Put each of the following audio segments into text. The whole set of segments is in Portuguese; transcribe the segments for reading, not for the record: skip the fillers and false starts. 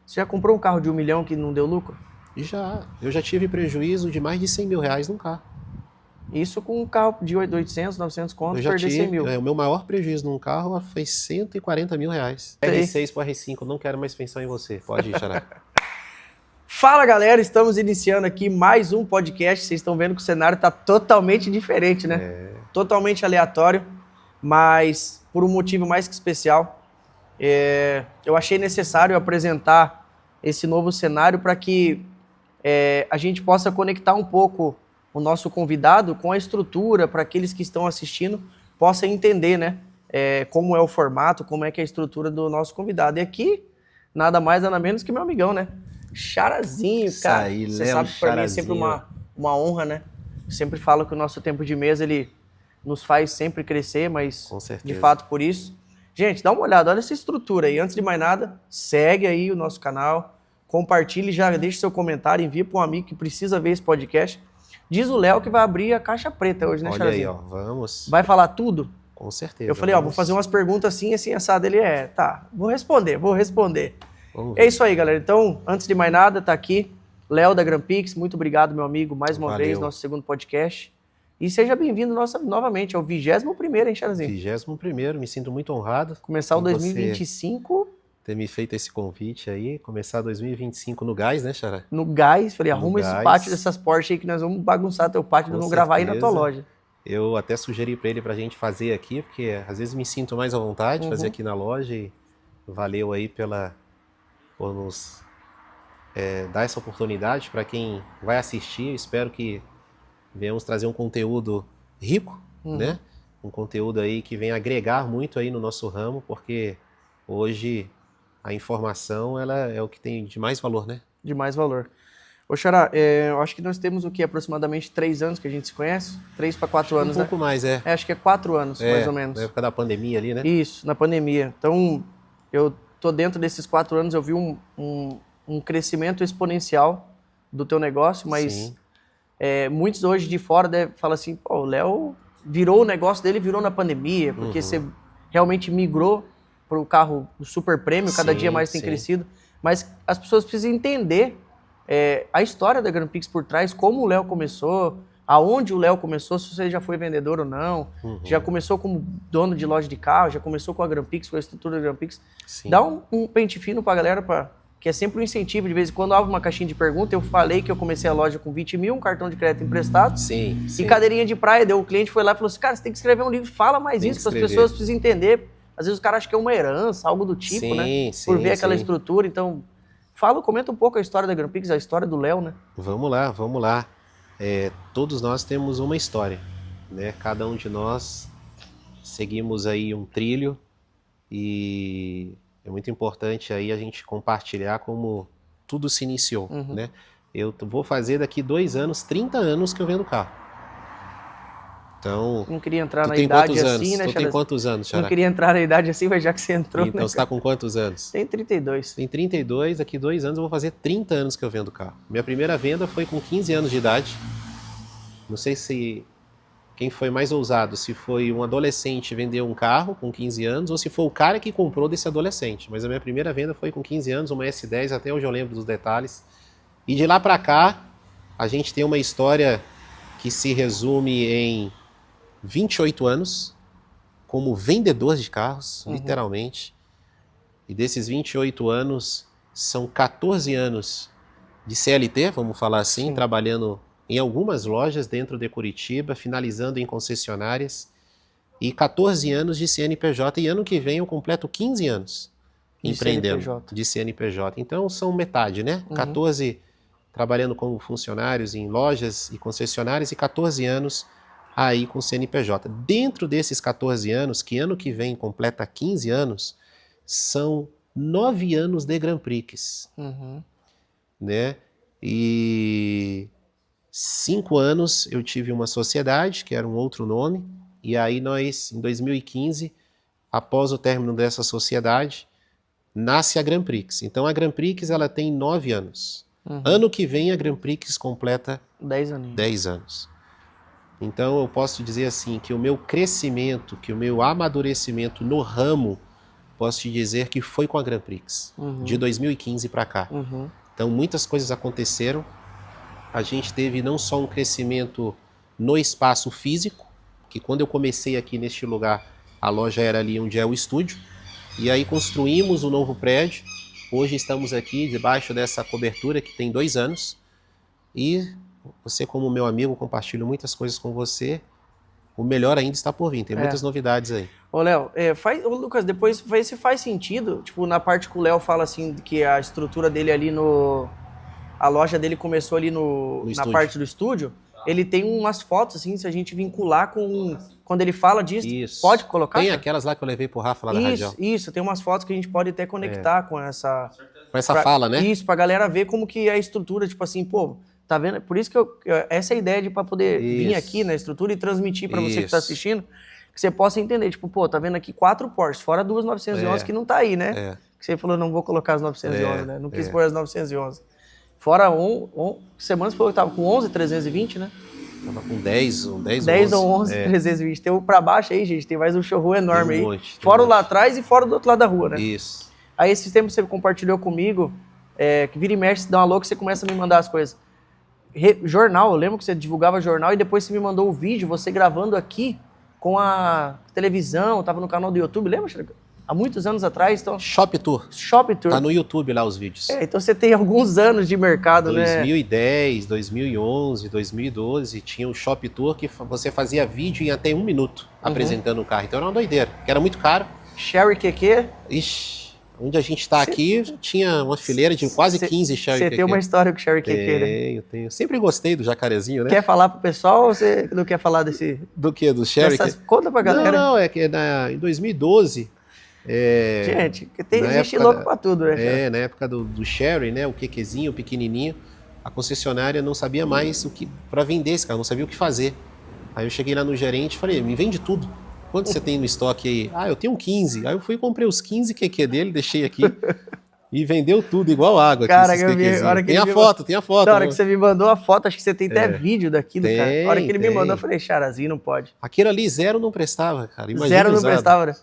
Você já comprou um carro de 1 milhão que não deu lucro? Eu já tive prejuízo de mais de 100 mil reais num carro. Isso com um carro de 800, 900 conto, perder 100 mil. O meu maior prejuízo num carro foi 140 mil reais. R6 pro R5, não quero mais pensar em você. Pode ir, Xará. Fala, galera, estamos iniciando aqui mais um podcast. Vocês estão vendo que o cenário está totalmente diferente, né? Totalmente aleatório, mas por um motivo mais que especial. Eu achei necessário apresentar esse novo cenário para que a gente possa conectar um pouco o nosso convidado com a estrutura, para aqueles que estão assistindo possam entender, né? Como é o formato, como é que é a estrutura do nosso convidado. E aqui, nada mais, nada menos que meu amigão, né? Charazinho, cara. Você sabe que para mim é sempre uma honra, né? Eu sempre falo que o nosso tempo de mesa, ele nos faz sempre crescer, mas com certeza, de fato por isso. Gente, dá uma olhada, olha essa estrutura aí. Antes de mais nada, segue aí o nosso canal, compartilhe, já deixa seu comentário, envia para um amigo que precisa ver esse podcast. Diz o Léo que vai abrir a caixa preta hoje, né, Charazinho? Olha aí, ó, vamos. Vai falar tudo? Com certeza. Eu falei, vou fazer umas perguntas assim, assim, assado. Ele tá, vou responder. É isso aí, galera. Então, antes de mais nada, tá aqui Léo da Grampix. Muito obrigado, meu amigo, mais uma vez, nosso segundo podcast. E seja bem-vindo novamente ao 21º, hein, Charazinho? 21º, me sinto muito honrado. Começar o 2025... ter me feito esse convite aí, começar 2025 no gás, né, Xará? No gás, falei, arruma esse pátio dessas Porsche aí que nós vamos bagunçar teu pátio, nós vamos gravar aí na tua loja. Eu até sugeri para ele pra gente fazer aqui, porque às vezes me sinto mais à vontade de fazer aqui na loja e valeu aí por nos dar essa oportunidade para quem vai assistir. Eu espero que venhamos trazer um conteúdo rico, né? Um conteúdo aí que venha agregar muito aí no nosso ramo, porque hoje a informação, ela é o que tem de mais valor, né? De mais valor. Ô, Xará, eu acho que nós temos o quê? Aproximadamente 3 anos que a gente se conhece? 3 para 4 anos, né? Um pouco mais, acho que é 4 anos, mais ou menos. Na época da pandemia ali, né? Isso, na pandemia. Então, eu tô dentro desses 4 anos, eu vi um crescimento exponencial do teu negócio, mas muitos hoje de fora falam assim, pô, o Léo virou o negócio dele, virou na pandemia, porque você realmente migrou para o carro super prêmio, cada dia mais tem crescido, mas as pessoas precisam entender a história da Grampix por trás, como o Léo começou, aonde o Léo começou, se você já foi vendedor ou não, já começou como dono de loja de carro, já começou com a Grampix, com a estrutura da Grampix. Dá um pente fino para a galera, que é sempre um incentivo, de vez em quando abre uma caixinha de pergunta. Eu falei que eu comecei a loja com 20 mil, um cartão de crédito emprestado e cadeirinha de praia. O cliente foi lá e falou assim, cara, você tem que escrever um livro, fala mais isso, para as pessoas precisam entender. Às vezes os caras acham que é uma herança, algo do tipo, né? Por ver aquela estrutura. Então, comenta um pouco a história da Grampix, a história do Léo, né? Vamos lá. Todos nós temos uma história, né? Cada um de nós seguimos aí um trilho e é muito importante aí a gente compartilhar como tudo se iniciou, né? Eu vou fazer daqui 2 anos, 30 anos que eu vendo carro. Então, não queria entrar na idade assim, né, Xará? Tu tem quantos anos, Xará? Não queria entrar na idade assim, mas já que você entrou... Então, você tá com quantos anos? Tem 32. Tem 32, daqui 2 anos eu vou fazer 30 anos que eu vendo carro. Minha primeira venda foi com 15 anos de idade. Não sei se quem foi mais ousado, se foi um adolescente vender um carro com 15 anos ou se foi o cara que comprou desse adolescente. Mas a minha primeira venda foi com 15 anos, uma S10, até hoje eu lembro dos detalhes. E de lá pra cá, a gente tem uma história que se resume em 28 anos como vendedor de carros, literalmente. E desses 28 anos, são 14 anos de CLT, vamos falar assim, trabalhando em algumas lojas dentro de Curitiba, finalizando em concessionárias, e 14 anos de CNPJ, e ano que vem eu completo 15 anos empreendendo de CNPJ. Então são metade, né? 14 trabalhando como funcionários em lojas e concessionárias e 14 anos aí com CNPJ. Dentro desses 14 anos, que ano que vem completa 15 anos, são 9 anos de Grampix, né? E 5 anos eu tive uma sociedade, que era um outro nome, e aí nós, em 2015, após o término dessa sociedade, nasce a Grampix. Então a Grampix, ela tem 9 anos. Ano que vem a Grampix completa 10 anos. Então eu posso dizer assim, que o meu crescimento, que o meu amadurecimento no ramo posso te dizer que foi com a Grand Prix, de 2015 para cá. Então, muitas coisas aconteceram. A gente teve não só um crescimento no espaço físico, que quando eu comecei aqui neste lugar, a loja era ali onde é o estúdio, e aí construímos um novo prédio. Hoje estamos aqui debaixo dessa cobertura que tem 2 anos, e você, como meu amigo, compartilho muitas coisas com você. O melhor ainda está por vir, tem muitas novidades aí. Ô, Léo, Lucas, depois se faz sentido, tipo, na parte que o Léo fala assim, que a estrutura dele ali a loja dele começou ali na parte do estúdio, ele tem umas fotos, assim, se a gente vincular com... Quando ele fala disso, Isso. pode colocar? Tem aquelas lá que eu levei pro Rafa lá da Radial. Isso, tem umas fotos que a gente pode até conectar com essa... Com essa fala, né? Isso, pra galera ver como que é a estrutura, tipo assim, pô, tá vendo? Por isso que essa é a ideia de pra poder vir aqui na estrutura e transmitir pra você que tá assistindo, que você possa entender, tipo, pô, tá vendo aqui 4 Porsche, fora 2 911 que não tá aí, né? Que você falou, não vou colocar as 911, né? Não quis pôr as 911. Fora semanas você falou que tava com 11 320, né? Tava com 10 ou 11 320. Tem o pra baixo aí, gente, tem mais um showroom enorme aí. Monte, fora o lá atrás e fora do outro lado da rua, né? Isso. Aí esses tempos você compartilhou comigo, que vira e mexe, se dá uma louca, você começa a me mandar as coisas. Jornal, eu lembro que você divulgava jornal e depois você me mandou o vídeo, você gravando aqui com a televisão, tava no canal do YouTube, lembra? Há muitos anos atrás. Então, Shop Tour. Tá no YouTube lá os vídeos. Então você tem alguns anos de mercado, 2010, 2011, 2012, tinha um Shop Tour que você fazia vídeo em até 1 minuto apresentando o carro. Então era uma doideira, que era muito caro. Sherry QQ? Ixi, onde a gente tá aqui, tinha uma fileira de quase 15 Sherry QQ. Você tem uma história com o Sherry QQ, né? Tenho. Sempre gostei do jacarezinho, né? Quer falar pro pessoal ou você não quer falar desse... Do quê? Do Sherry QQ? Conta pra galera. Não, é que em 2012... Gente, existe louco pra tudo, né? Na época do Sherry, né? O QQzinho, o pequenininho, a concessionária não sabia mais para vender esse carro, não sabia o que fazer. Aí eu cheguei lá no gerente e falei, me vende tudo. Quanto você tem no estoque aí? Ah, eu tenho 15. Aí eu fui e comprei os 15 QQ dele, deixei aqui e vendeu tudo igual água. Cara, aqui, tem a foto. Na hora que você me mandou a foto, acho que você tem até vídeo daquilo, cara. Na hora que ele me mandou, eu falei, Charazinho, não pode. Aquele ali, 0 não prestava, cara. Imagina zero não prestava, né?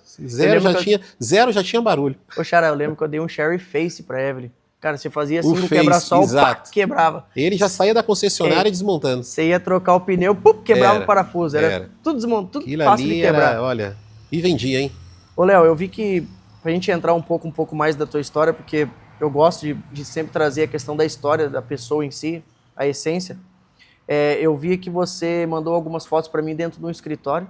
Zero já tinha barulho. Ô, Chara, eu lembro que eu dei um Sherry Face pra Evelyn. Cara, você fazia assim, no quebra-sol, quebrava. Ele já saía da concessionária desmontando. Você ia trocar o pneu, quebrava o parafuso. Era tudo desmontado, tudo fácil de quebrar. Olha, e vendia, hein? Ô, Léo, eu vi que, pra gente entrar um pouco mais da tua história, porque eu gosto de sempre trazer a questão da história da pessoa em si, a essência. Eu vi que você mandou algumas fotos pra mim dentro de um escritório,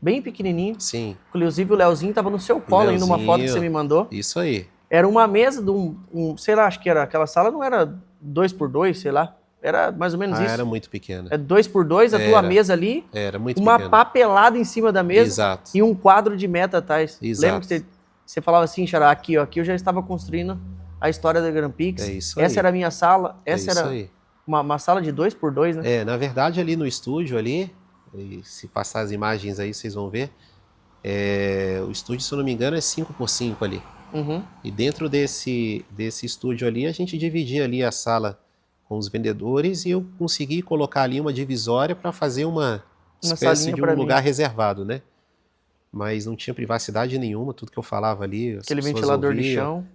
bem pequenininho. Sim. Inclusive o Leozinho tava no seu colo ainda, uma foto que você me mandou. Isso aí. Era uma mesa de sei lá, acho que era, aquela sala não era 2x2, sei lá. Era mais ou menos isso. Era muito pequena. 2x2, a tua mesa ali. Era muito pequena. Uma papelada em cima da mesa. Exato. E um quadro de meta atrás. Exato. Lembra que você falava assim, Xará, aqui eu já estava construindo a história da Grand Prix. Essa era a minha sala. Essa era uma sala de 2x2, né? Na verdade, ali no estúdio, e se passar as imagens aí, vocês vão ver. O estúdio, se eu não me engano, é 5x5 ali. E dentro desse estúdio ali, a gente dividia ali a sala com os vendedores e eu consegui colocar ali uma divisória para fazer uma espécie de um lugar reservado, né? Mas não tinha privacidade nenhuma, tudo que eu falava ali. Aquele ventilador de chão.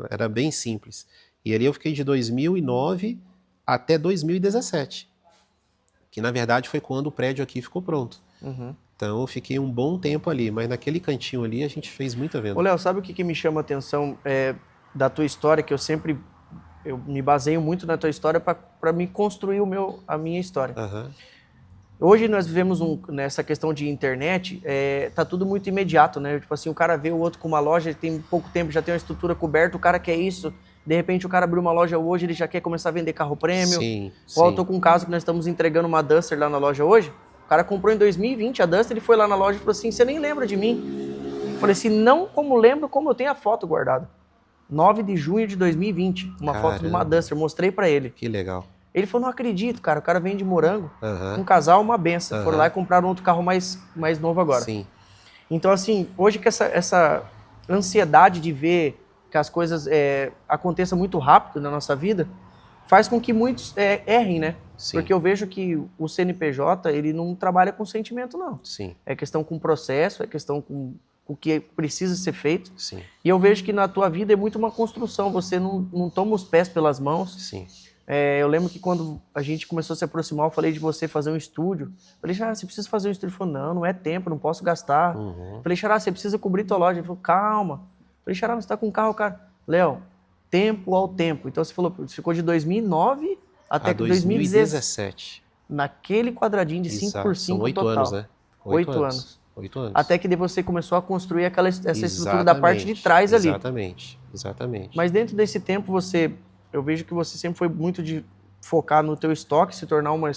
Era bem simples. E ali eu fiquei de 2009 até 2017, que na verdade foi quando o prédio aqui ficou pronto. Então eu fiquei um bom tempo ali, mas naquele cantinho ali a gente fez muita venda. Ô, Léo, sabe o que me chama a atenção da tua história, que eu me baseio muito na tua história para me construir a minha história. Hoje nós vivemos nessa questão de internet, tá tudo muito imediato, né? Tipo assim, o cara vê o outro com uma loja, ele tem pouco tempo, já tem uma estrutura coberta, o cara quer isso, de repente o cara abriu uma loja hoje, ele já quer começar a vender carro prêmio. Sim. Eu tô com um caso que nós estamos entregando uma Duster lá na loja hoje, o cara comprou em 2020 a Duster, ele foi lá na loja e falou assim, você nem lembra de mim? Eu falei assim, não como lembro, como eu tenho a foto guardada. 9 de junho de 2020, uma foto de uma Duster, mostrei pra ele. Que legal. Ele falou, não acredito, cara, o cara vem de Morango, um casal, uma benção, foram lá e compraram outro carro mais novo agora. Sim. Então, assim, hoje que essa ansiedade de ver que as coisas aconteçam muito rápido na nossa vida, faz com que muitos errem, né? Sim. Porque eu vejo que o CNPJ, ele não trabalha com sentimento, não. Sim. É questão com processo, é questão com o que precisa ser feito. Sim. E eu vejo que na tua vida é muito uma construção, você não toma os pés pelas mãos. Sim. Eu lembro que quando a gente começou a se aproximar, eu falei de você fazer um estúdio. Falei, Xará, você precisa fazer um estúdio. Ele falou, não é tempo, não posso gastar. Falei, Xará, você precisa cobrir tua loja. Ele falou, calma. Falei, Xará, você tá com um carro, cara. Léo, tempo ao tempo. Então você falou, ficou de 2009 até 2017. Naquele quadradinho de 5x5 São 8 total. anos, né? 8 anos. 8 anos. Até que você começou a construir essa estrutura da parte de trás ali. Exatamente. Mas dentro desse tempo eu vejo que você sempre foi muito de focar no teu estoque, se tornar um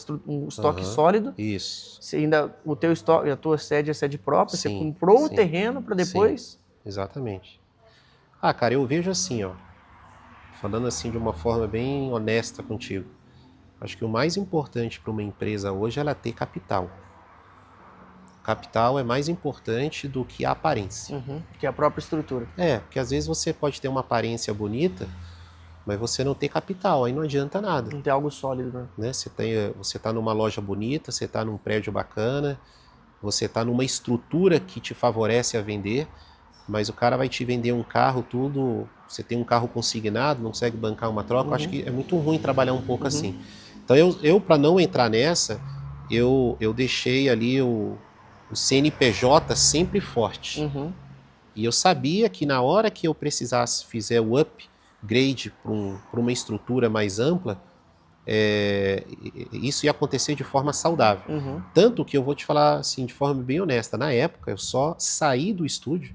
estoque sólido. Isso. Você ainda, o teu estoque, a tua sede é sede própria, Sim, você comprou o terreno para depois... Sim, exatamente. Cara, eu vejo assim, ó, falando assim de uma forma bem honesta contigo, acho que o mais importante para uma empresa hoje é ela ter capital. Capital é mais importante do que a aparência. Que é a própria estrutura. Porque às vezes você pode ter uma aparência bonita, mas você não ter capital, aí não adianta nada. Não ter algo sólido, né? Você tá numa loja bonita, você tá num prédio bacana, você tá numa estrutura que te favorece a vender, mas o cara vai te vender um carro, tudo, você tem um carro consignado, não consegue bancar uma troca, eu acho que é muito ruim trabalhar um pouco assim. Então eu para não entrar nessa, eu deixei ali o CNPJ sempre forte. E eu sabia que na hora que eu precisasse fizer o upgrade para uma estrutura mais ampla, isso ia acontecer de forma saudável. Tanto que eu vou te falar assim, de forma bem honesta, na época eu só saí do estúdio,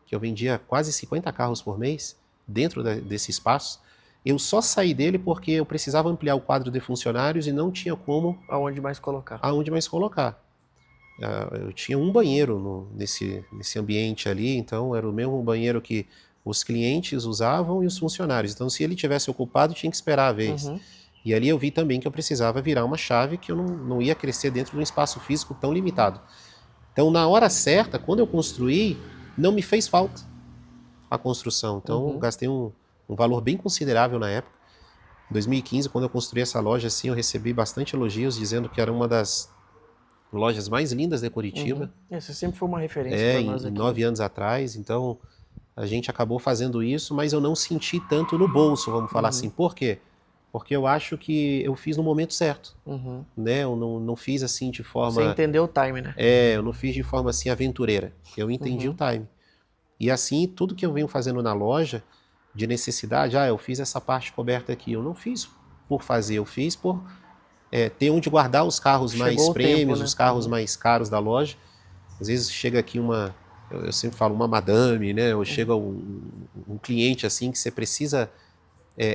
que eu vendia quase 50 carros por mês dentro desse espaço, eu só saí dele porque eu precisava ampliar o quadro de funcionários e não tinha como... Aonde mais colocar. Eu tinha um banheiro nesse ambiente ali, então era o mesmo banheiro que os clientes usavam e os funcionários. Então, se ele tivesse ocupado, tinha que esperar a vez. E ali eu vi também que eu precisava virar uma chave, que eu não ia crescer dentro de um espaço físico tão limitado. Então, na hora certa, quando eu construí, não me fez falta a construção. Então, eu gastei um valor bem considerável na época. Em 2015, quando eu construí essa loja, assim, eu recebi bastante elogios, dizendo que era uma das lojas mais lindas de Curitiba. Você sempre foi uma referência para nós aqui. 9 anos atrás, então a gente acabou fazendo isso, mas eu não senti tanto no bolso, vamos falar assim. Por quê? Porque eu acho que eu fiz no momento certo, né? Eu não fiz assim de forma... Você entendeu o time, né? Eu não fiz de forma assim aventureira, eu entendi o time. E assim, tudo que eu venho fazendo na loja, de necessidade, eu fiz essa parte coberta aqui, eu não fiz por fazer, eu fiz por... ter onde guardar os carros mais prêmios, os carros mais caros da loja. Às vezes chega aqui eu sempre falo uma madame, né? Ou chega um cliente assim que você precisa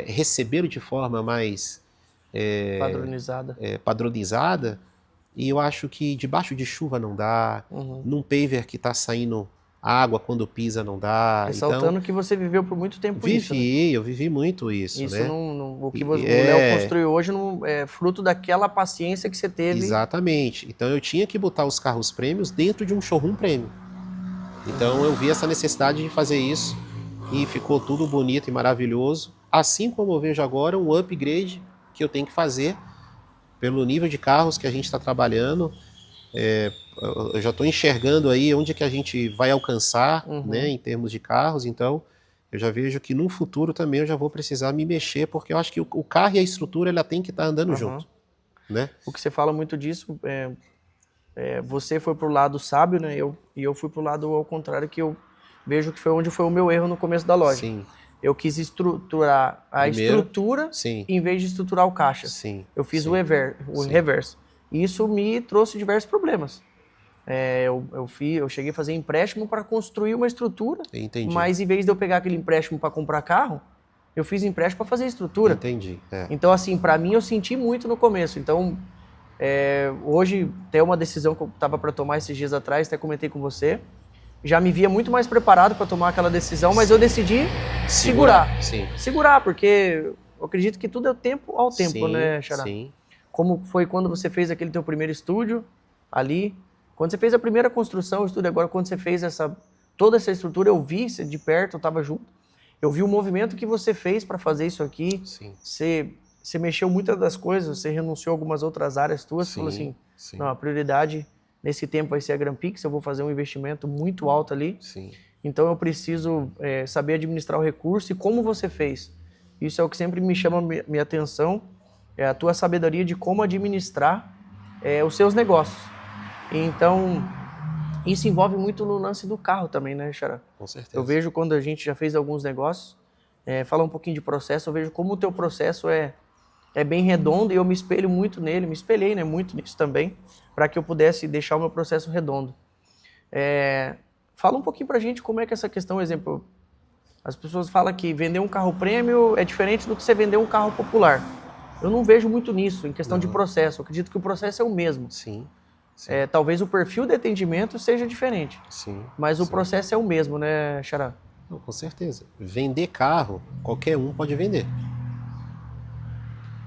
receber de forma mais padronizada, e eu acho que debaixo de chuva não dá, num paver que está saindo água quando pisa não dá. Ressaltando então, que você viveu por muito tempo isso, né? Eu vivi muito isso, né? O que o Léo construiu hoje é fruto daquela paciência que você teve. Exatamente. Então eu tinha que botar os carros prêmios dentro de um showroom prêmio. Então eu vi essa necessidade de fazer isso e ficou tudo bonito e maravilhoso. Assim como eu vejo agora o upgrade que eu tenho que fazer pelo nível de carros que a gente está trabalhando. Eu já estou enxergando aí onde que a gente vai alcançar, né, em termos de carros. Então eu já vejo que no futuro também eu já vou precisar me mexer, porque eu acho que o carro e a estrutura ela tem que estar andando junto, né? O que você fala muito disso, você foi pro lado sábio, né? E eu fui pro lado ao contrário, que eu vejo que foi onde foi o meu erro no começo da loja. Sim. Eu quis estruturar a estrutura em vez de estruturar o caixa. Eu fiz o reverso. E isso me trouxe diversos problemas. Eu cheguei a fazer empréstimo para construir uma estrutura, mas em vez de eu pegar aquele empréstimo para comprar carro, eu fiz empréstimo para fazer estrutura. Entendi. Então, assim, para mim eu senti muito no começo. Então, hoje tem uma decisão que eu estava para tomar esses dias atrás, até comentei com você. Já me via muito mais preparado para tomar aquela decisão, mas eu decidi segurar. Segurar, porque eu acredito que tudo é tempo ao tempo, né, Xará? Como foi quando você fez aquele teu primeiro estúdio ali, quando você fez a primeira construção, o estúdio, agora quando você fez toda essa estrutura, eu vi de perto, eu estava junto, eu vi o movimento que você fez para fazer isso aqui, você mexeu muitas das coisas, você renunciou a algumas outras áreas tuas, falou assim, não, a prioridade nesse tempo vai ser a Grampix, eu vou fazer um investimento muito alto ali. Sim. Então eu preciso saber administrar o recurso e como você fez. Isso é o que sempre me chama minha atenção, é a tua sabedoria de como administrar os seus negócios. Então, isso envolve muito no lance do carro também, né, Xará? Com certeza. Eu vejo quando a gente já fez alguns negócios, falar um pouquinho de processo, eu vejo como o teu processo é bem redondo e eu me espelho muito nele, me espelhei, né, muito nisso também, para que eu pudesse deixar o meu processo redondo. Fala um pouquinho pra gente como é que essa questão, exemplo, as pessoas falam que vender um carro prêmio é diferente do que você vender um carro popular. Eu não vejo muito nisso, em questão de processo. Eu acredito que o processo é o mesmo. Sim. Talvez o perfil de atendimento seja diferente. Sim. Mas o processo é o mesmo, né, Xará? Não, com certeza. Vender carro, qualquer um pode vender.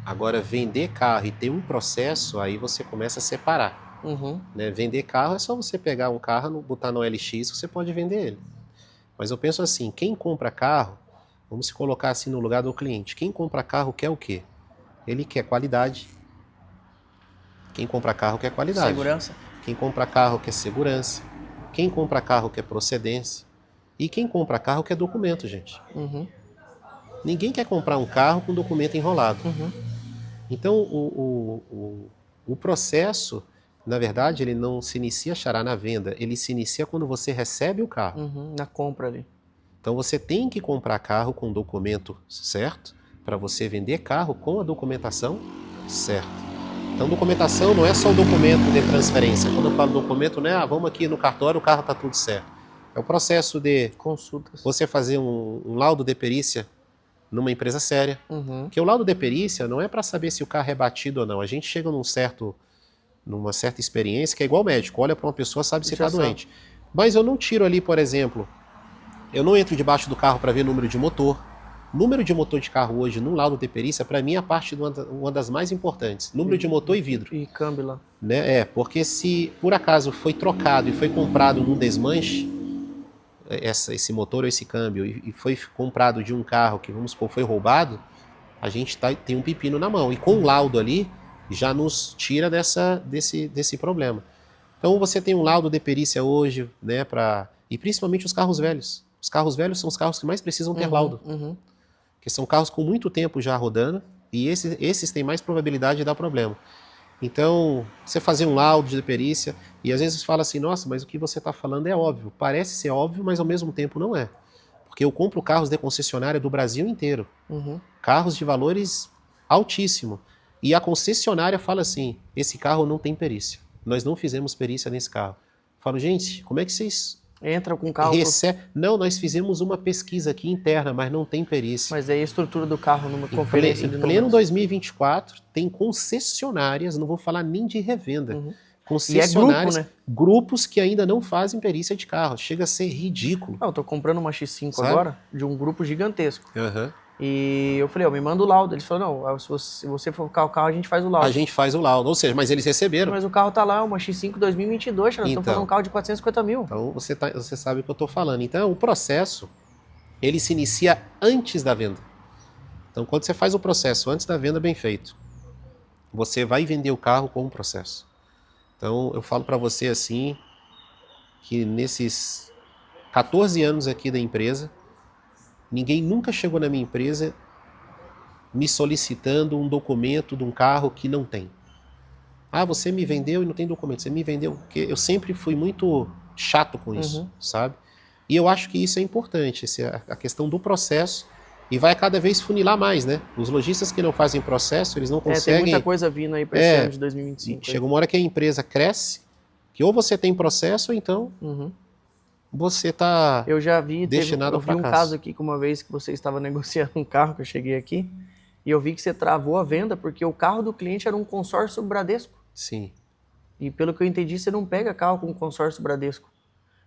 Agora, vender carro e ter um processo, aí você começa a separar. Uhum. Né? Vender carro é só você pegar um carro, botar no OLX, você pode vender ele. Mas eu penso assim, quem compra carro, vamos se colocar assim no lugar do cliente, quem compra carro quer o quê? Ele quer qualidade. Quem compra carro quer qualidade. Segurança. Quem compra carro quer segurança. Quem compra carro quer procedência. E quem compra carro quer documento, gente. Uhum. Ninguém quer comprar um carro com documento enrolado. Uhum. Então, o processo, na verdade, ele não se inicia, Xará, na venda. Ele se inicia quando você recebe o carro. Uhum. Na compra ali. Então, você tem que comprar carro com documento certo para você vender carro com a documentação certa. Então, documentação não é só o documento de transferência. Quando eu falo documento, não é, vamos aqui no cartório, o carro está tudo certo. É o processo de consultas. Você fazer um laudo de perícia numa empresa séria. Uhum. Porque o laudo de perícia não é para saber se o carro é batido ou não. A gente chega numa certa experiência que é igual médico. Olha para uma pessoa, sabe se está doente. Mas eu não tiro ali, por exemplo, eu não entro debaixo do carro para ver número de motor. Número de motor de carro hoje, num laudo de perícia, para mim é a parte uma das mais importantes. Número de motor e vidro. E câmbio lá. Né? Porque se por acaso foi trocado e foi comprado num desmanche, esse motor ou esse câmbio, e foi comprado de um carro que, vamos supor, foi roubado, a gente tem um pepino na mão. E com o laudo ali, já nos tira desse problema. Então você tem um laudo de perícia hoje, né, e principalmente os carros velhos. Os carros velhos são os carros que mais precisam ter laudo. Uhum. Que são carros com muito tempo já rodando, e esses têm mais probabilidade de dar problema. Então, você fazer um laudo de perícia, e às vezes fala assim, nossa, mas o que você está falando é óbvio. Parece ser óbvio, mas ao mesmo tempo não é. Porque eu compro carros de concessionária do Brasil inteiro. Uhum. Carros de valores altíssimos. E a concessionária fala assim, esse carro não tem perícia. Nós não fizemos perícia nesse carro. Eu falo, gente, como é que vocês... Entra com o carro... Não, nós fizemos uma pesquisa aqui interna, mas não tem perícia. Mas aí a estrutura do carro numa conferência de números. Em pleno 2024, tem concessionárias, não vou falar nem de revenda, concessionárias, e é grupo, né? Grupos que ainda não fazem perícia de carro. Chega a ser ridículo. Eu tô comprando uma X5 Sabe? agora, de um grupo gigantesco. Uhum. E eu falei, me manda o laudo. Eles falaram, não, se você for colocar o carro, a gente faz o laudo. A gente faz o laudo, ou seja, mas eles receberam. Mas o carro tá lá, uma X5 2022, nós estamos fazendo um carro de 450 mil. Então você sabe o que eu estou falando. Então o processo, ele se inicia antes da venda. Então quando você faz o processo antes da venda bem feito, você vai vender o carro com o processo. Então eu falo para você assim, que nesses 14 anos aqui da empresa, ninguém nunca chegou na minha empresa me solicitando um documento de um carro que não tem. Ah, você me vendeu e não tem documento. Você me vendeu, porque eu sempre fui muito chato com isso, sabe? E eu acho que isso é importante, a questão do processo, e vai cada vez funilar mais, né? Os lojistas que não fazem processo, eles não conseguem... Tem muita coisa vindo aí para esse ano de 2025. Chega uma hora que a empresa cresce, que ou você tem processo, ou então você está destinado ao fracasso. Eu vi um caso aqui que uma vez que você estava negociando um carro, que eu cheguei aqui, e eu vi que você travou a venda porque o carro do cliente era um consórcio Bradesco. Sim. E pelo que eu entendi, você não pega carro com consórcio Bradesco.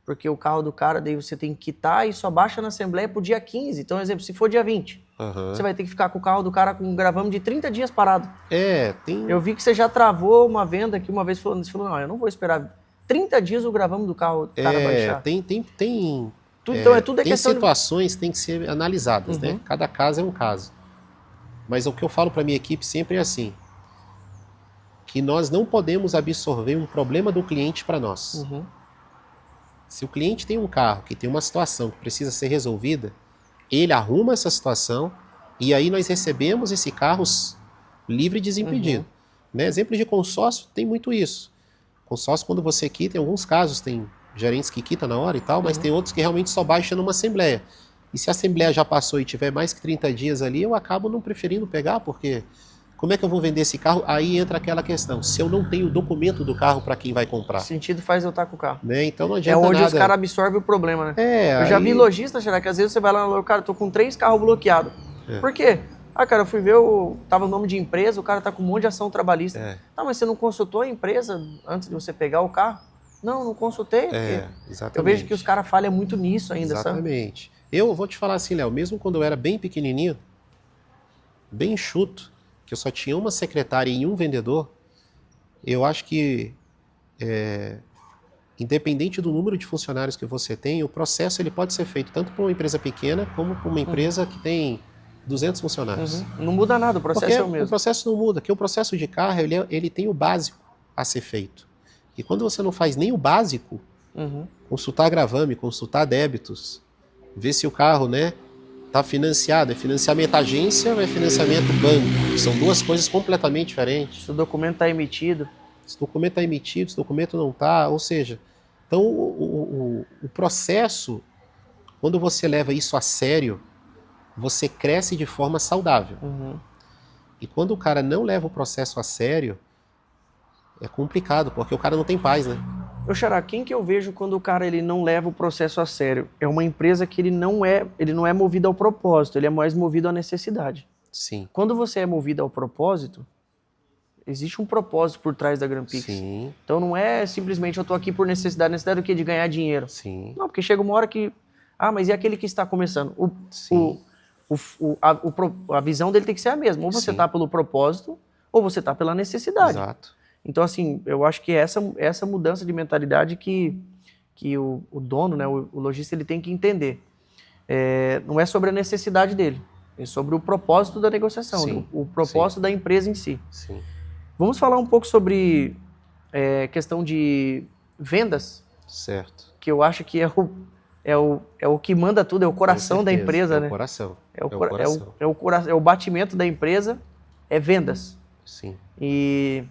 Porque o carro do cara, daí você tem que quitar e só baixa na Assembleia pro dia 15. Então, exemplo, se for dia 20, você vai ter que ficar com o carro do cara com um gravame de 30 dias parado. Eu vi que você já travou uma venda aqui uma vez, você falou, não, eu não vou esperar 30 dias o gravame do carro do cara baixar. Tem situações que tem que ser analisadas, né? Cada caso é um caso. Mas o que eu falo para minha equipe sempre é assim, que nós não podemos absorver um problema do cliente para nós. Uhum. Se o cliente tem um carro que tem uma situação que precisa ser resolvida, ele arruma essa situação e aí nós recebemos esse carro livre e desimpedido. Né? Exemplo de consórcio tem muito isso. Consórcio, quando você quita, em alguns casos tem gerentes que quitam na hora e tal, mas tem outros que realmente só baixam numa assembleia. E se a assembleia já passou e tiver mais que 30 dias ali, eu acabo não preferindo pegar, porque como é que eu vou vender esse carro? Aí entra aquela questão, se eu não tenho o documento do carro para quem vai comprar. Sentido faz eu estar com o carro. Né? Então não adianta nada. É onde nada. os caras absorvem o problema, né? Eu já vi lojista, que às vezes você vai lá no cara, tô com 3 carros bloqueados. Por quê? Ah, cara, eu fui ver, tava o nome de empresa, o cara tá com um monte de ação trabalhista. Tá, mas você não consultou a empresa antes de você pegar o carro? Não consultei. Exatamente. Eu vejo que os caras falham muito nisso ainda, exatamente. Sabe? Eu vou te falar assim, Léo, mesmo quando eu era bem pequenininho, bem enxuto, que eu só tinha uma secretária e um vendedor, eu acho que, independente do número de funcionários que você tem, o processo ele pode ser feito tanto para uma empresa pequena como para uma empresa que tem 200 funcionários. Não muda nada, o processo é o mesmo. O processo não muda, porque o processo de carro ele tem o básico a ser feito. E quando você não faz nem o básico, consultar gravame, consultar débitos, ver se o carro, né, está financiado. É financiamento agência ou é financiamento banco? São duas coisas completamente diferentes. Se o documento está emitido. Se o documento está emitido, se o documento não está, ou seja, então o processo, quando você leva isso a sério, você cresce de forma saudável. E quando o cara não leva o processo a sério, é complicado, porque o cara não tem paz, né? Xará, quem que eu vejo quando o cara ele não leva o processo a sério? É uma empresa que ele não é movido ao propósito, ele é mais movido à necessidade. Sim. Quando você é movido ao propósito, existe um propósito por trás da Grampix. Sim. Então não é simplesmente eu tô aqui por necessidade do quê? De ganhar dinheiro. Sim. Não, porque chega uma hora que... Ah, mas e aquele que está começando? A visão dele tem que ser a mesma. Ou você está pelo propósito, ou você está pela necessidade. Exato. Então, assim, eu acho que essa mudança de mentalidade que o dono, né, o lojista, ele tem que entender. Não é sobre a necessidade dele, é sobre o propósito da negociação, o propósito da empresa em si. Sim. Vamos falar um pouco sobre questão de vendas. Certo. Que eu acho que é o que manda tudo, é o coração da empresa, né? É o coração. É o batimento da empresa, é vendas. Sim. E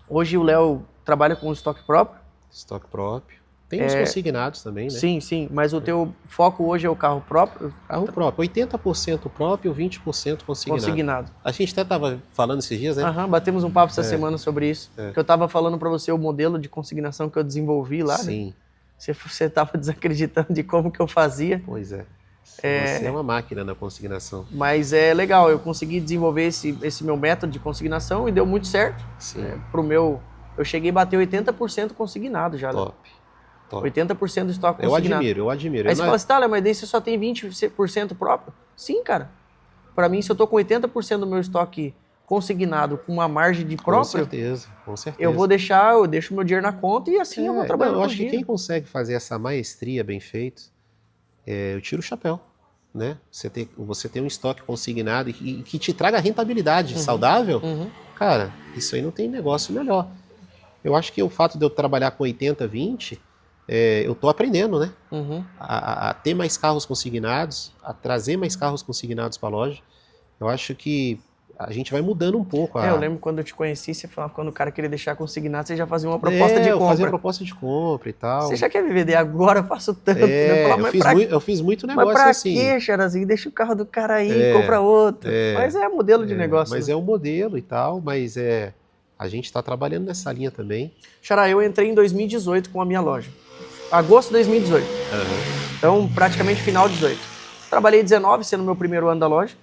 hoje o Léo trabalha com estoque próprio. Estoque próprio. Tem os consignados também, né? Sim. Mas o teu foco hoje é o carro próprio? Carro próprio. 80% próprio, 20% consignado. A gente até estava falando esses dias, né? Batemos um papo essa semana sobre isso. Que eu estava falando para você o modelo de consignação que eu desenvolvi lá, Sim. Né? Você estava desacreditando de como que eu fazia. Pois é. Você é uma máquina na consignação. Mas é legal, eu consegui desenvolver esse meu método de consignação e deu muito certo. Sim. Eu cheguei a bater 80% consignado já. Top. 80% do estoque consignado. Eu admiro. Aí você fala assim, tá, mas daí você só tem 20% próprio? Sim, cara. Para mim, se eu tô com 80% do meu estoque consignado com uma margem de próprio... Com certeza. Eu deixo meu dinheiro na conta e assim eu vou trabalhar. Eu acho que quem consegue fazer essa maestria bem feito, eu tiro o chapéu. Né? Você tem um estoque consignado e que te traga rentabilidade saudável, cara, isso aí não tem negócio melhor. Eu acho que o fato de eu trabalhar com 80-20, eu estou aprendendo, né? A ter mais carros consignados, a trazer mais carros consignados para a loja. Eu acho que a gente vai mudando um pouco. Eu lembro quando eu te conheci, você falava quando o cara queria deixar consignado, você já fazia uma proposta de compra. Eu fazia proposta de compra e tal. Você já quer me vender agora? Eu faço tanto. Eu fiz muito negócio assim. Mas pra quê, Xarazinho? Deixa o carro do cara aí, compra outro. Mas é modelo de negócio. Mas é um modelo e tal, mas a gente está trabalhando nessa linha também. Xará, eu entrei em 2018 com a minha loja. Agosto de 2018. Então, praticamente final de 18. Trabalhei 19, sendo meu primeiro ano da loja.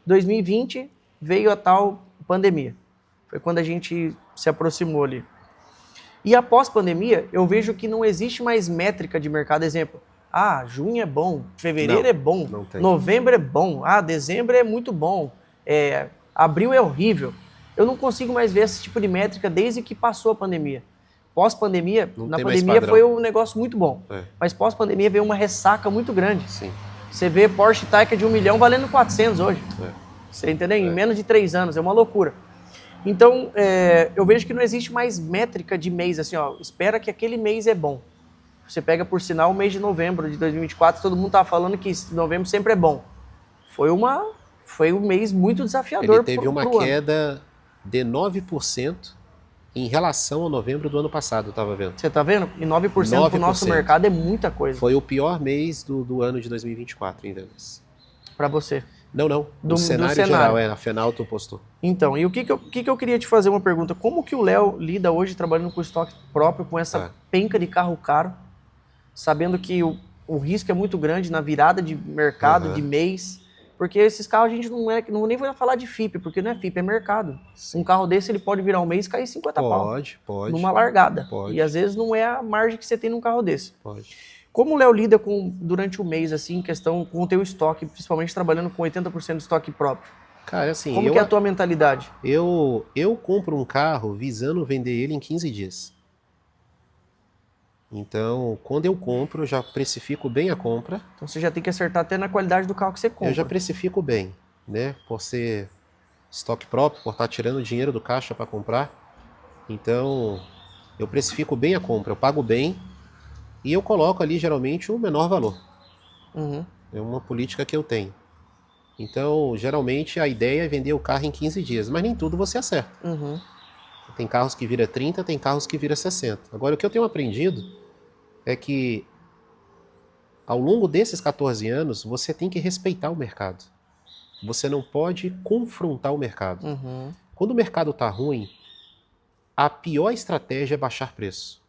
2020... veio a tal pandemia. Foi quando a gente se aproximou ali. E após pandemia, eu vejo que não existe mais métrica de mercado. Exemplo, junho é bom, fevereiro é bom, novembro é bom, dezembro é muito bom, abril é horrível. Eu não consigo mais ver esse tipo de métrica desde que passou a pandemia. Pós-pandemia, na pandemia foi um negócio muito bom. Mas pós-pandemia veio uma ressaca muito grande. Sim. Você vê Porsche Taycan de 1 milhão valendo 400 hoje. Você entendeu? Em menos de 3 anos, é uma loucura. Então, eu vejo que não existe mais métrica de mês, assim, ó, espera que aquele mês é bom. Você pega, por sinal, o mês de novembro de 2024, todo mundo tava falando que novembro sempre é bom. Foi um mês muito desafiador. Ele teve uma queda de 9% em relação ao novembro do ano passado, eu estava vendo. Você tá vendo? E 9% pro nosso mercado é muita coisa. Foi o pior mês do ano de 2024 em vendas. Para você? Não. Do cenário geral, a Fenalto postou. Então, e o que eu queria te fazer uma pergunta? Como que o Léo lida hoje trabalhando com estoque próprio, com essa penca de carro caro, sabendo que o risco é muito grande na virada de mercado, de mês? Porque esses carros a gente não nem vai falar de FIP, porque não é FIP, é mercado. Sim. Um carro desse ele pode virar um mês e cair 50 pau. Pode. Numa largada. Pode. E às vezes não é a margem que você tem num carro desse. Pode. Como o Léo lida durante o mês, assim, com o teu estoque, principalmente trabalhando com 80% de estoque próprio? Cara, assim... Como que é a tua mentalidade? Eu compro um carro visando vender ele em 15 dias. Então, quando eu compro, eu já precifico bem a compra. Então você já tem que acertar até na qualidade do carro que você compra. Eu já precifico bem, né? Por ser estoque próprio, por estar tirando dinheiro do caixa para comprar. Então, eu precifico bem a compra, eu pago bem e eu coloco ali geralmente o menor valor. É uma política que eu tenho. Então, geralmente a ideia é vender o carro em 15 dias, mas nem tudo você acerta. Tem carros que vira 30, tem carros que vira 60. Agora, o que eu tenho aprendido é que ao longo desses 14 anos, você tem que respeitar o mercado. Você não pode confrontar o mercado. Quando o mercado está ruim, a pior estratégia é baixar preço.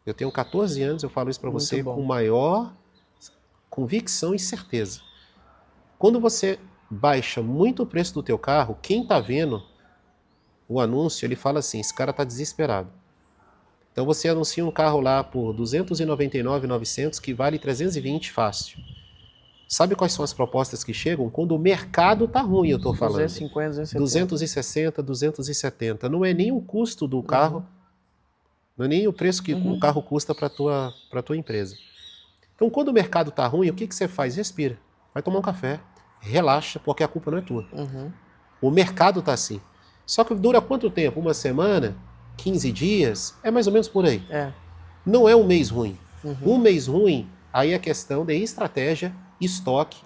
Eu tenho 14 anos, eu falo isso para você com maior convicção e certeza. Quando você baixa muito o preço do teu carro, quem está vendo o anúncio, ele fala assim, esse cara está desesperado. Então você anuncia um carro lá por R$ 299.900 que vale 320 fácil. Sabe quais são as propostas que chegam? Quando o mercado está ruim, eu estou falando. 250, 270. 260, 270. Não é nem o custo do carro, não é nem o preço que o carro custa para a tua empresa. Então quando o mercado está ruim, o que você faz? Respira. Vai tomar um café. Relaxa, porque a culpa não é tua. O mercado está assim. Só que dura quanto tempo? Uma semana? 15 dias? É mais ou menos por aí. Não é um mês ruim. Um mês ruim, aí é questão de estratégia, estoque,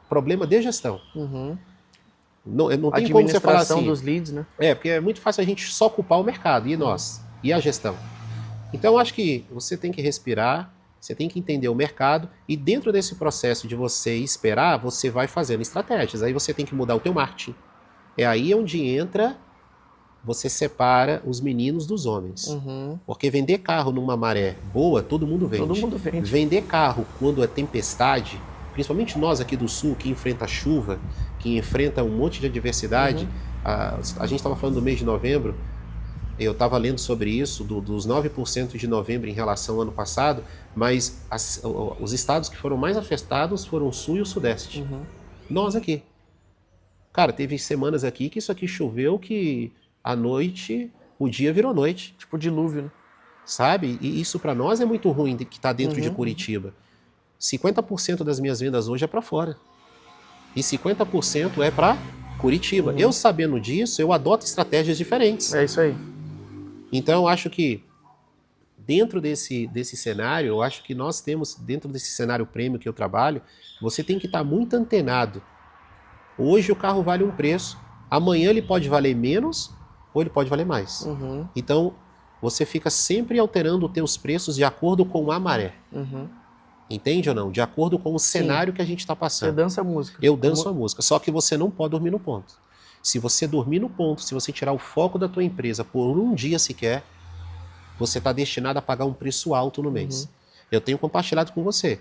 problema de gestão. Não tem como você falar assim. Dos leads, né? Porque é muito fácil a gente só culpar o mercado, e nós, e a gestão. Então eu acho que você tem que respirar, você tem que entender o mercado, e dentro desse processo de você esperar, você vai fazendo estratégias. Aí você tem que mudar o teu marketing. É aí onde entra... Você separa os meninos dos homens. Porque vender carro numa maré boa, todo mundo vende. Todo mundo vende. Vender carro quando é tempestade, principalmente nós aqui do Sul, que enfrenta chuva, que enfrenta um monte de adversidade. A gente estava falando do mês de novembro, eu estava lendo sobre isso, dos 9% de novembro em relação ao ano passado, mas os estados que foram mais afetados foram o Sul e o Sudeste. Nós aqui. Cara, teve semanas aqui que isso aqui choveu que... À noite, o dia virou noite. Tipo dilúvio, né? Sabe? E isso para nós é muito ruim que está dentro de Curitiba. 50% das minhas vendas hoje é para fora. E 50% é para Curitiba. Eu sabendo disso, eu adoto estratégias diferentes. É isso aí. Então, eu acho que dentro desse cenário, eu acho que nós temos, dentro desse cenário prêmio que eu trabalho, você tem que estar muito antenado. Hoje o carro vale um preço, amanhã ele pode valer menos, ou ele pode valer mais. Então, você fica sempre alterando os teus preços de acordo com a maré. Entende ou não? De acordo com o cenário que a gente está passando. Você dança a música. Eu danço a música, só que você não pode dormir no ponto. Se você dormir no ponto, se você tirar o foco da tua empresa por um dia sequer, você está destinado a pagar um preço alto no mês. Eu tenho compartilhado com você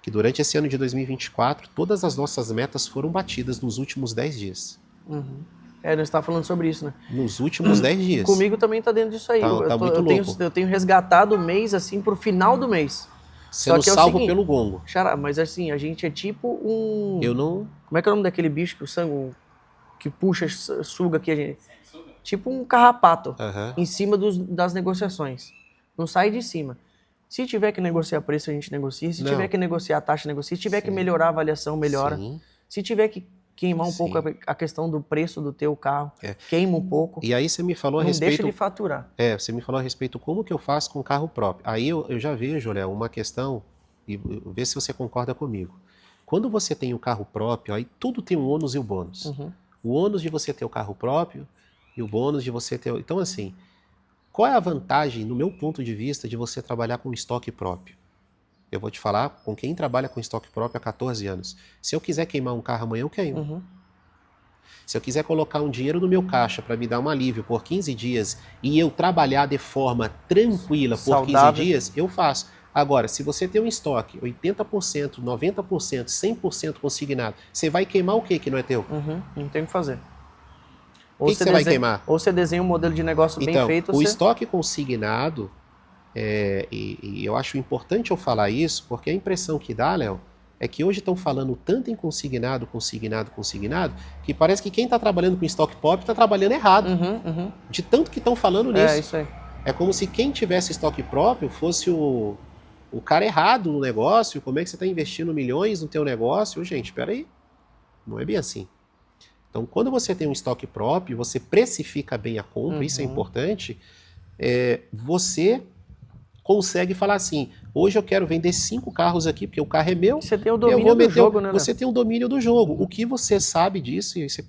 que durante esse ano de 2024, todas as nossas metas foram batidas nos últimos 10 dias. Nós estávamos falando sobre isso, né? Nos últimos 10 dias. Comigo também tá dentro disso aí. Eu tenho resgatado o mês, assim, pro final do mês. Sendo salvo pelo gongo. Mas assim, a gente é tipo um... Eu não... Como é que é o nome daquele bicho que o sangue... Que puxa, suga aqui a gente? Tipo um carrapato. Em cima das negociações. Não sai de cima. Se tiver que negociar preço, a gente negocia. Se tiver que negociar a taxa, negocia. Se tiver que melhorar a avaliação, melhora. Se tiver que queimar um Sim. pouco a questão do preço do teu carro, queima um pouco. E aí você me falou a não respeito... deixa de faturar. Você me falou a respeito como que eu faço com carro próprio. Aí eu já vejo, Léo, uma questão, e vê se você concorda comigo. Quando você tem o carro próprio, aí tudo tem um ônus e o bônus. O ônus de você ter o carro próprio e o bônus de você ter... Então, assim, qual é a vantagem, no meu ponto de vista, de você trabalhar com estoque próprio? Eu vou te falar com quem trabalha com estoque próprio há 14 anos. Se eu quiser queimar um carro amanhã, eu queimo. Se eu quiser colocar um dinheiro no meu caixa para me dar um alívio por 15 dias e eu trabalhar de forma tranquila por 15 dias, eu faço. Agora, se você tem um estoque 80%, 90%, 100% consignado, você vai queimar o que não é teu? Não tem o que fazer. O que você vai queimar? Ou você desenha um modelo de negócio bem feito. O estoque consignado, e eu acho importante eu falar isso, porque a impressão que dá, Léo, é que hoje estão falando tanto em consignado, que parece que quem está trabalhando com estoque próprio está trabalhando errado. De tanto que estão falando nisso. É isso aí. É como se quem tivesse estoque próprio fosse o cara errado no negócio. Como é que você está investindo milhões no teu negócio? Gente, espera aí. Não é bem assim. Então, quando você tem um estoque próprio, você precifica bem a compra, isso é importante, você consegue falar assim, hoje eu quero vender 5 carros aqui, porque o carro é meu. Você tem o domínio do jogo, né? Você tem o domínio do jogo. O que você sabe disso, e você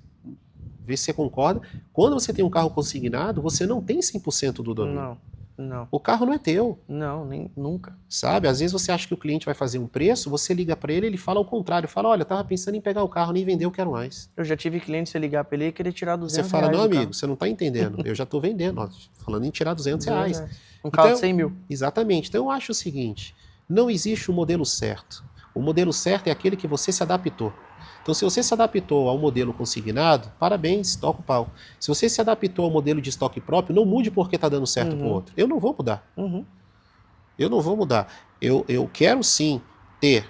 vê se você concorda, quando você tem um carro consignado, você não tem 100% do domínio. Não. O carro não é teu. Não, nunca. Sabe? Às vezes você acha que o cliente vai fazer um preço, você liga para ele, ele fala ao contrário. Fala, olha, eu tava pensando em pegar o carro, nem vender, eu quero mais. Eu já tive cliente, você ligar para ele e querer tirar 200 reais. Você fala, meu amigo, você não tá entendendo. Eu já tô vendendo, ó, falando em tirar 200 reais. Um carro de 100 mil. Exatamente. Então eu acho o seguinte, não existe um modelo certo. O modelo certo é aquele que você se adaptou. Então, se você se adaptou ao modelo consignado, parabéns, toca o pau. Se você se adaptou ao modelo de estoque próprio, não mude porque está dando certo para o outro. Eu não vou mudar. Eu não vou mudar. Eu quero sim ter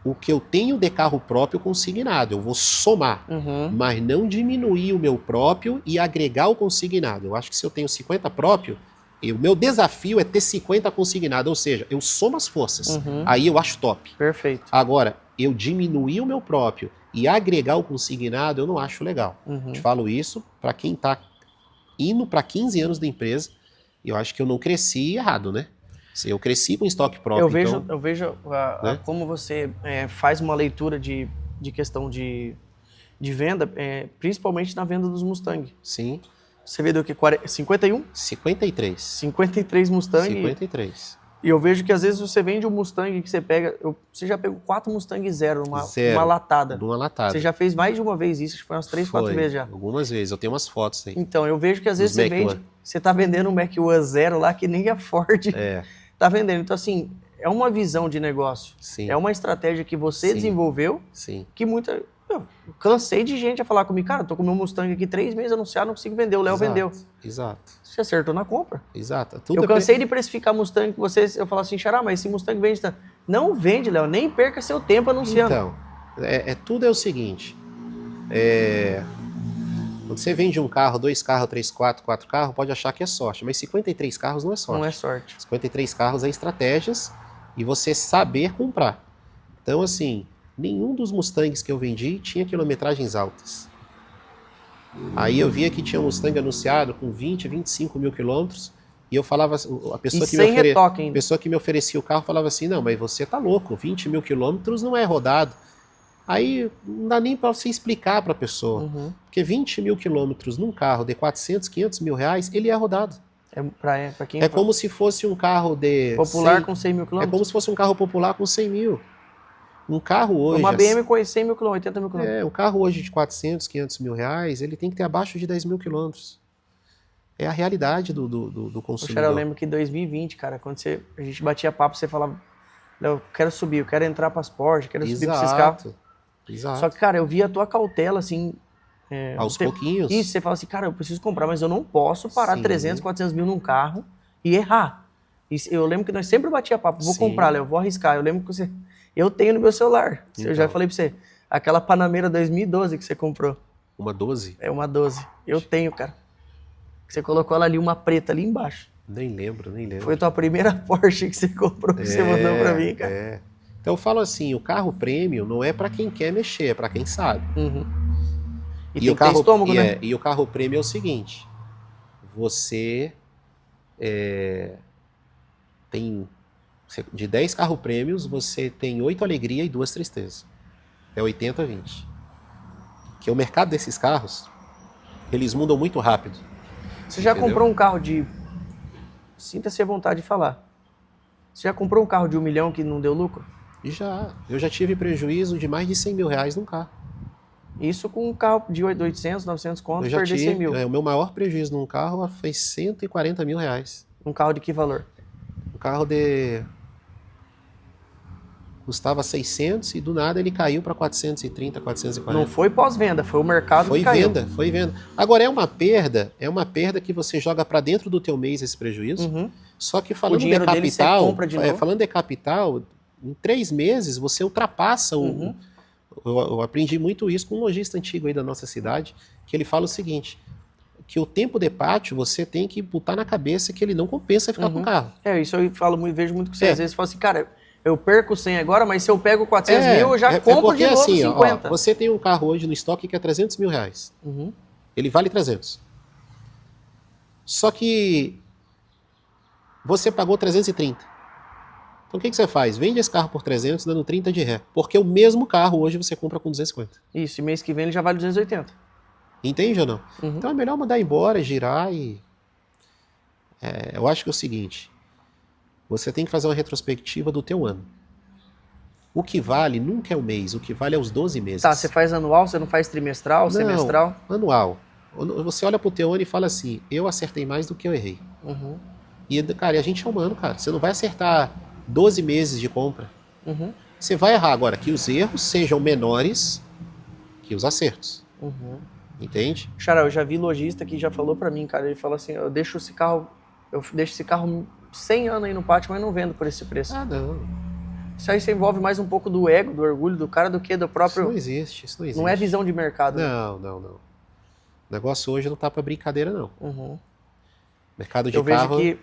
o que eu tenho de carro próprio consignado. Eu vou somar, mas não diminuir o meu próprio e agregar o consignado. Eu acho que se eu tenho 50 próprio, o meu desafio é ter 50 consignado, ou seja, eu somo as forças. Aí eu acho top. Perfeito. Agora, eu diminuir o meu próprio e agregar o consignado, eu não acho legal. Te falo isso para quem está indo para 15 anos da empresa, eu acho que eu não cresci errado, né? Eu cresci com estoque próprio. Eu vejo né? Como você faz uma leitura de questão de venda, principalmente na venda dos Mustang. Sim. Você vê do que? 51? 53. 53 Mustang. 53. E eu vejo que às vezes você vende um Mustang que você pega... Você já pegou 4 Mustang zero, uma latada. Numa latada. Você já fez mais de uma vez isso, acho que foi umas 3, 4 vezes já. Algumas vezes, eu tenho umas fotos aí. Então, eu vejo que às vezes você tá vendendo um Mac-One zero lá que nem a Ford tá vendendo. Então, assim, é uma visão de negócio. Sim. É uma estratégia que você desenvolveu, que muita... Eu cansei de gente a falar comigo, cara, tô com meu Mustang aqui 3 meses anunciado, não consigo vender, o Léo vendeu. Exato. Você acertou na compra. Exato. Eu cansei de precificar Mustang com vocês, eu falo assim, Xará, mas esse Mustang vende tanto. Não vende, Léo, nem perca seu tempo anunciando. Então, tudo é o seguinte, quando você vende um carro, 2 carros, 3, 4 carros, pode achar que é sorte, mas 53 carros não é sorte. Não é sorte. 53 carros é estratégias e você saber comprar. Então, assim, nenhum dos Mustangs que eu vendi tinha quilometragens altas. Aí eu via que tinha um Mustang anunciado com 20, 25 mil quilômetros e eu falava, a pessoa que me oferecia o carro falava assim, não, mas você tá louco, 20 mil quilômetros não é rodado. Aí não dá nem para você explicar para a pessoa, porque 20 mil quilômetros num carro de 400, 500 mil reais, ele é rodado. Pra quem como se fosse um carro de... Popular com 100 mil quilômetros. É como se fosse um carro popular com 100 mil. Um carro hoje... Uma BM com 100 mil quilômetros, 80 mil quilômetros. Um carro hoje de 400, 500 mil reais, ele tem que ter abaixo de 10 mil quilômetros. É a realidade do consumidor. Eu lembro que em 2020, cara, quando a gente batia papo, você falava, eu quero subir, eu quero entrar para as Porsche, quero subir para esses carros. Exato. Só que, cara, eu via a tua cautela, assim... Aos pouquinhos. Isso, você fala assim, cara, eu preciso comprar, mas eu não posso parar 300, 400 mil num carro e errar. E eu lembro que nós sempre batia papo, vou comprar, Léo, vou arriscar. Eu lembro que eu tenho no meu celular. Eu já falei pra você, aquela Panamera 2012 que você comprou. Uma 12? É uma 12. Eu tenho, cara. Você colocou ela ali, uma preta ali embaixo. Nem lembro. Foi a tua primeira Porsche que você comprou, que você mandou pra mim, cara. Então eu falo assim, o carro premium não é para quem quer mexer, é para quem sabe. E tem que ter estômago, né? E o carro premium é o seguinte, você tem, de 10 carros prêmios, você tem 8 alegria e 2 tristeza. É 80-20. Que o mercado desses carros, eles mudam muito rápido. Você já comprou um carro de... Sinta-se à vontade de falar. Você já comprou um carro de 1 milhão que não deu lucro? Eu já tive prejuízo de mais de 100 mil reais num carro. Isso com um carro de 800, 900 contos, perder 100 mil. O meu maior prejuízo num carro foi 140 mil reais. Um carro de que valor? Um carro custava 600 e do nada ele caiu para 430, 440. Não foi pós-venda, foi o mercado que caiu. Foi venda. Agora é uma perda que você joga para dentro do teu mês esse prejuízo. Só que falando de capital, falando de capital, em 3 meses você ultrapassa o... Eu aprendi muito isso com um lojista antigo aí da nossa cidade, que ele fala o seguinte, que o tempo de pátio você tem que botar na cabeça que ele não compensa ficar com o carro. Isso eu vejo muito com você. Às vezes fala assim, cara, eu perco 100 agora, mas se eu pego 400 mil, eu já compro de novo assim, 50. Ó, você tem um carro hoje no estoque que é 300 mil reais. Ele vale 300. Só que você pagou 330. Então o que você faz? Vende esse carro por 300, dando 30 de ré. Porque o mesmo carro hoje você compra com 250. Isso, e mês que vem ele já vale 280. Entende ou não? Então é melhor mandar embora, girar e... eu acho que é o seguinte, você tem que fazer uma retrospectiva do teu ano. O que vale nunca é o mês, o que vale é os 12 meses. Tá, você faz anual, você não faz trimestral, semestral? Anual. Você olha pro teu ano e fala assim, eu acertei mais do que eu errei. E, cara, a gente é humano, cara. Você não vai acertar 12 meses de compra. Você vai errar agora, que os erros sejam menores que os acertos. Entende? Xará, eu já vi lojista que já falou pra mim, cara, ele fala assim, eu deixo esse carro 100 anos aí no pátio, mas não vendo por esse preço. Ah, não. Isso aí envolve mais um pouco do ego, do orgulho do cara, do que do próprio... Isso não existe. Não é visão de mercado. Não. O negócio hoje não tá pra brincadeira, não. Mercado de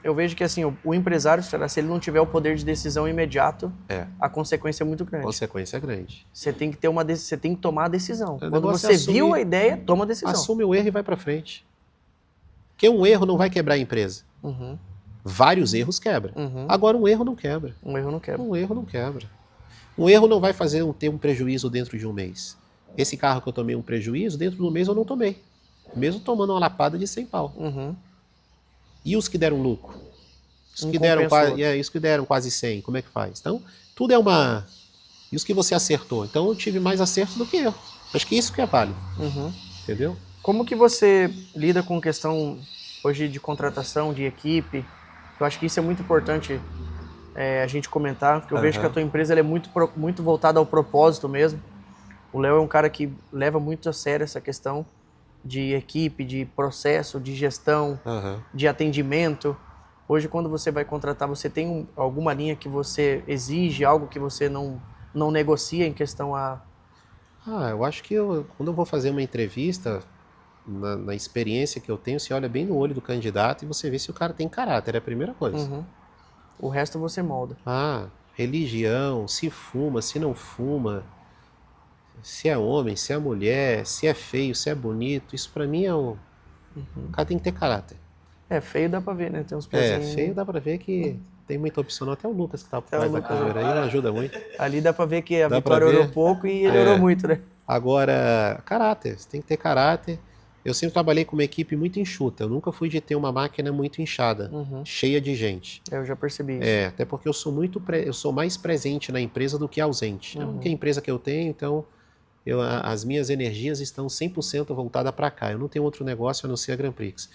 Eu vejo que assim, o empresário, se ele não tiver o poder de decisão imediato, a consequência é muito grande. A consequência é grande. Você tem que tomar a decisão. Quando você viu a ideia, toma a decisão. Assume o erro e vai pra frente. Porque um erro não vai quebrar a empresa. Vários erros quebra. Agora um erro não quebra. Um erro não quebra. Um erro não vai ter um prejuízo dentro de um mês. Esse carro que eu tomei um prejuízo, dentro do mês eu não tomei. Mesmo tomando uma lapada de 100 pau. E os que deram lucro? Os que deram quase 100, como é que faz? Então, tudo é uma... E os que você acertou? Então, eu tive mais acertos do que erro. Acho que isso que é válido. Entendeu? Como que você lida com questão hoje de contratação, de equipe? Eu acho que isso é muito importante a gente comentar, porque eu vejo que a tua empresa ela é muito voltada ao propósito mesmo. O Léo é um cara que leva muito a sério essa questão de equipe, de processo, de gestão, de atendimento. Hoje, quando você vai contratar, você tem alguma linha que você exige, algo que você não negocia em questão a... Eu acho que quando eu vou fazer uma entrevista, na experiência que eu tenho, você olha bem no olho do candidato e você vê se o cara tem caráter, é a primeira coisa. O resto você molda. Religião, se fuma, se não fuma... Se é homem, se é mulher, se é feio, se é bonito, isso pra mim é o cara tem que ter caráter. Feio dá pra ver, né? Tem uns pezinhos... feio dá pra ver que tem muita opção. Até o Lucas que tá por trás da câmera aí, não ajuda muito. Ali dá pra ver que a Vitória orou pouco e ele orou muito, né? Agora, caráter, você tem que ter caráter. Eu sempre trabalhei com uma equipe muito enxuta, eu nunca fui de ter uma máquina muito inchada, cheia de gente. Eu já percebi isso. Até porque eu sou mais presente na empresa do que ausente. É a única empresa que eu tenho, então... as minhas energias estão 100% voltadas para cá. Eu não tenho outro negócio a não ser a Grand Prix.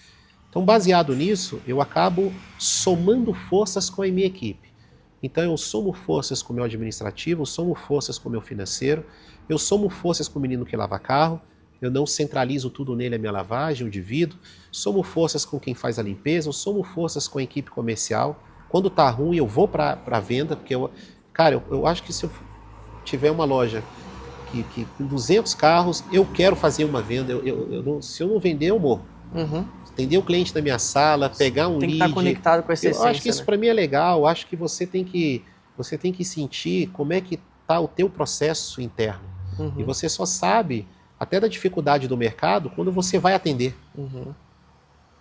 Então, baseado nisso, eu acabo somando forças com a minha equipe. Então, eu somo forças com o meu administrativo, eu somo forças com o meu financeiro, eu somo forças com o menino que lava carro, eu não centralizo tudo nele, a minha lavagem, eu divido, somo forças com quem faz a limpeza, eu somo forças com a equipe comercial. Quando tá ruim, eu vou para a venda, porque eu acho que se eu tiver uma loja que com 200 carros, eu quero fazer uma venda. Se eu não vender, eu morro. Atender o cliente na minha sala, pegar um lead. Tem que estar conectado com essa essência. Eu acho que isso para mim é legal. Eu acho que você tem que você tem que sentir como é que está o teu processo interno. E você só sabe, até da dificuldade do mercado, quando você vai atender.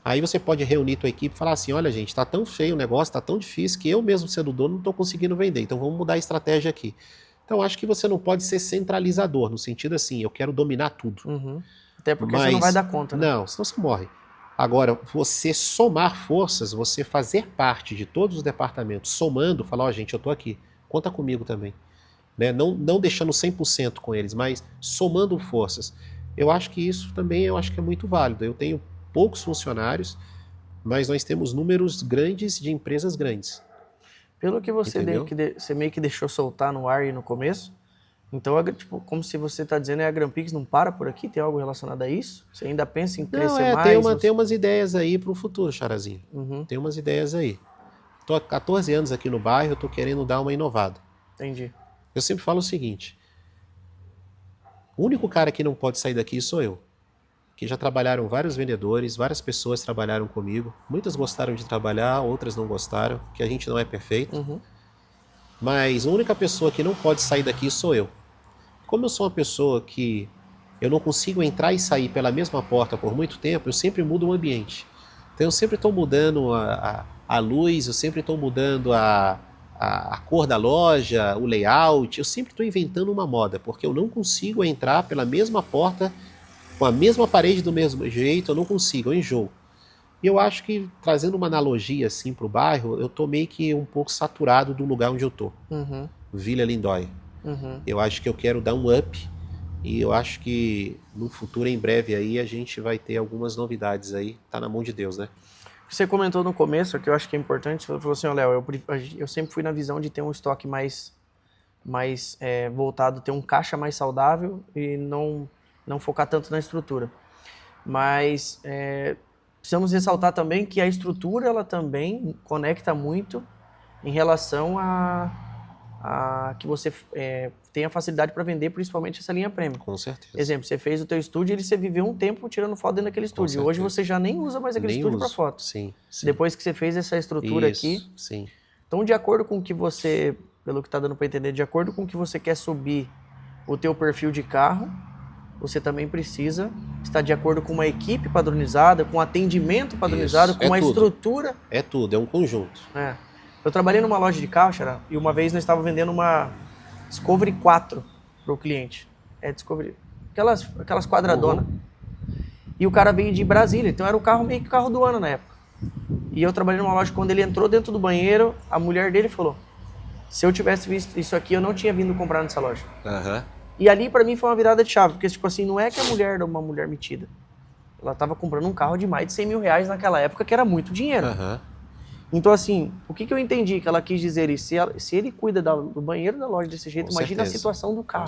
Aí você pode reunir tua equipe e falar assim, olha gente, está tão feio o negócio, está tão difícil que eu mesmo sendo dono não estou conseguindo vender, então vamos mudar a estratégia aqui. Então acho que você não pode ser centralizador, no sentido assim, eu quero dominar tudo. Até porque você não vai dar conta, né? Não, senão você morre. Agora, você somar forças, você fazer parte de todos os departamentos, somando, falar, ó gente, eu estou aqui, conta comigo também. Né? Não deixando 100% com eles, mas somando forças. Eu acho que isso também eu acho que é muito válido. Eu tenho poucos funcionários, mas nós temos números grandes de empresas grandes. Pelo que você você meio que deixou soltar no ar aí no começo, então, tipo, como se você está dizendo, a Grampix não para por aqui? Tem algo relacionado a isso? Você ainda pensa em crescer mais? Tem umas ideias aí para o futuro, Charazinho. Tem umas ideias aí. Estou há 14 anos aqui no bairro, estou querendo dar uma inovada. Entendi. Eu sempre falo o seguinte, o único cara que não pode sair daqui sou eu. Que já trabalharam vários vendedores, várias pessoas trabalharam comigo, muitas gostaram de trabalhar, outras não gostaram, que a gente não é perfeito. Mas a única pessoa que não pode sair daqui sou eu. Como eu sou uma pessoa que eu não consigo entrar e sair pela mesma porta por muito tempo, eu sempre mudo o ambiente. Então eu sempre estou mudando a luz, eu sempre estou mudando a cor da loja, o layout, eu sempre estou inventando uma moda, porque eu não consigo entrar pela mesma porta, com a mesma parede do mesmo jeito, eu não consigo, eu enjoo. E eu acho que, trazendo uma analogia assim para o bairro, eu estou meio que um pouco saturado do lugar onde eu estou. Vila Lindóia. Eu acho que eu quero dar um up, e eu acho que no futuro, em breve, aí a gente vai ter algumas novidades aí, tá na mão de Deus, né? Você comentou no começo, que eu acho que é importante, você falou assim, ó, Léo, eu sempre fui na visão de ter um estoque mais voltado, ter um caixa mais saudável e não focar tanto na estrutura. Mas precisamos ressaltar também que a estrutura, ela também conecta muito em relação a que você tenha facilidade para vender, principalmente essa linha premium. Com certeza. Exemplo, você fez o teu estúdio e você viveu um tempo tirando foto dentro daquele estúdio. Hoje você já nem usa mais aquele estúdio para foto. Sim. Depois que você fez essa estrutura aqui. Sim. Então, de acordo com o que você, pelo que está dando para entender, de acordo com o que você quer subir o teu perfil de carro, você também precisa estar de acordo com uma equipe padronizada, com atendimento padronizado, com uma estrutura. É tudo, é um conjunto. Eu trabalhei numa loja de carro, Xará, e uma vez nós estávamos vendendo uma Discovery 4 para o cliente. Discovery. Aquelas quadradonas. E o cara veio de Brasília, então era o carro meio que o carro do ano na época. E eu trabalhei numa loja, quando ele entrou dentro do banheiro, a mulher dele falou, se eu tivesse visto isso aqui, eu não tinha vindo comprar nessa loja. E ali pra mim foi uma virada de chave, porque tipo assim, não é que a mulher era uma mulher metida. Ela tava comprando um carro de mais de 100 mil reais naquela época, que era muito dinheiro. Então assim, o que eu entendi que ela quis dizer isso? Se ele cuida do banheiro da loja desse jeito, imagina a situação do carro.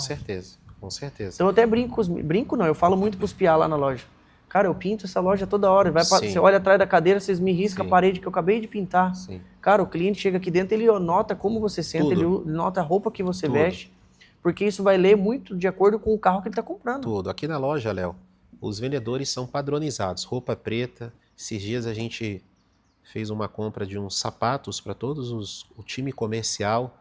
Com certeza. Então eu até brinco não, eu falo muito pros piá lá na loja. Cara, eu pinto essa loja toda hora. Você olha atrás da cadeira, vocês me riscam a parede que eu acabei de pintar. Cara, o cliente chega aqui dentro, ele nota como você senta, ele nota a roupa que você veste, porque isso vai ler muito de acordo com o carro que ele está comprando. Aqui na loja, Léo, os vendedores são padronizados. Roupa preta. Esses dias a gente fez uma compra de uns sapatos para todos o time comercial,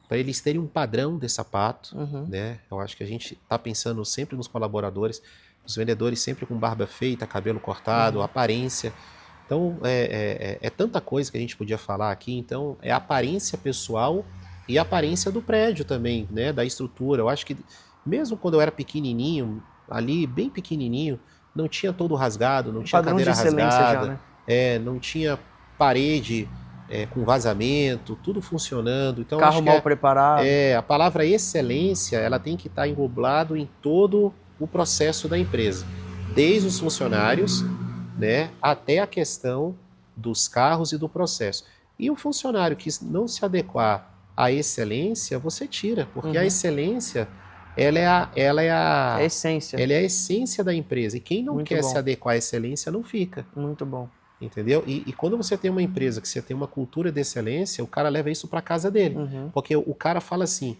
para eles terem um padrão de sapato. Né? Eu acho que a gente está pensando sempre nos colaboradores. Os vendedores sempre com barba feita, cabelo cortado, aparência. Então, é tanta coisa que a gente podia falar aqui. Então, é a aparência pessoal e a aparência do prédio também, né? Da estrutura. Eu acho que, mesmo quando eu era pequenininho, ali, bem pequenininho, não tinha todo rasgado, não tinha cadeira rasgada. Já, né? Não tinha parede com vazamento, tudo funcionando. Então, carro mal preparado. A palavra excelência, ela tem que estar englobado em todo o processo da empresa, desde os funcionários, né, até a questão dos carros e do processo. E o funcionário que não se adequar à excelência, você tira, porque a excelência, ela é a essência. Ela é a essência da empresa, e quem não quer se adequar à excelência não fica. Muito bom. Entendeu? E quando você tem uma empresa que você tem uma cultura de excelência, o cara leva isso para casa dele, porque o cara fala assim,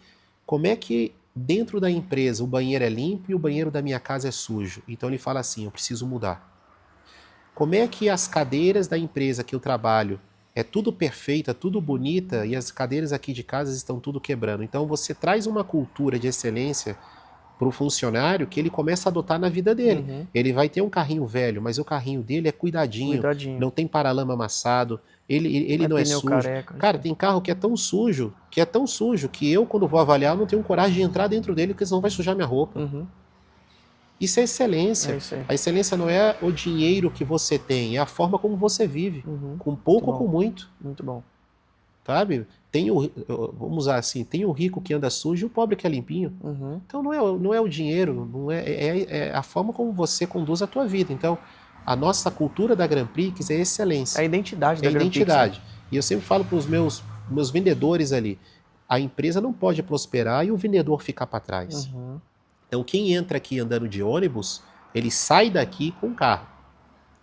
como é que dentro da empresa o banheiro é limpo e o banheiro da minha casa é sujo? Então ele fala assim, eu preciso mudar. Como é que as cadeiras da empresa que eu trabalho, é tudo perfeita, tudo bonita e as cadeiras aqui de casa estão tudo quebrando. Então você traz uma cultura de excelência para o funcionário que ele começa a adotar na vida dele. Ele vai ter um carrinho velho, mas o carrinho dele é cuidadinho. Não tem paralama amassado, ele não é sujo. Careca, cara, tem carro que é tão sujo, que eu, quando vou avaliar, não tenho coragem de entrar dentro dele, porque senão vai sujar minha roupa. Isso é excelência. A excelência não é o dinheiro que você tem, é a forma como você vive. Com pouco ou com muito. Muito bom. Sabe? Vamos usar assim, tem o rico que anda sujo e o pobre que é limpinho. Então não é o dinheiro, é a forma como você conduz a tua vida. Então, a nossa cultura da Grand Prix é excelência. A identidade da Grand Prix. Identidade. E eu sempre falo para os meus vendedores ali, a empresa não pode prosperar e o vendedor ficar para trás. Então, quem entra aqui andando de ônibus, ele sai daqui com carro.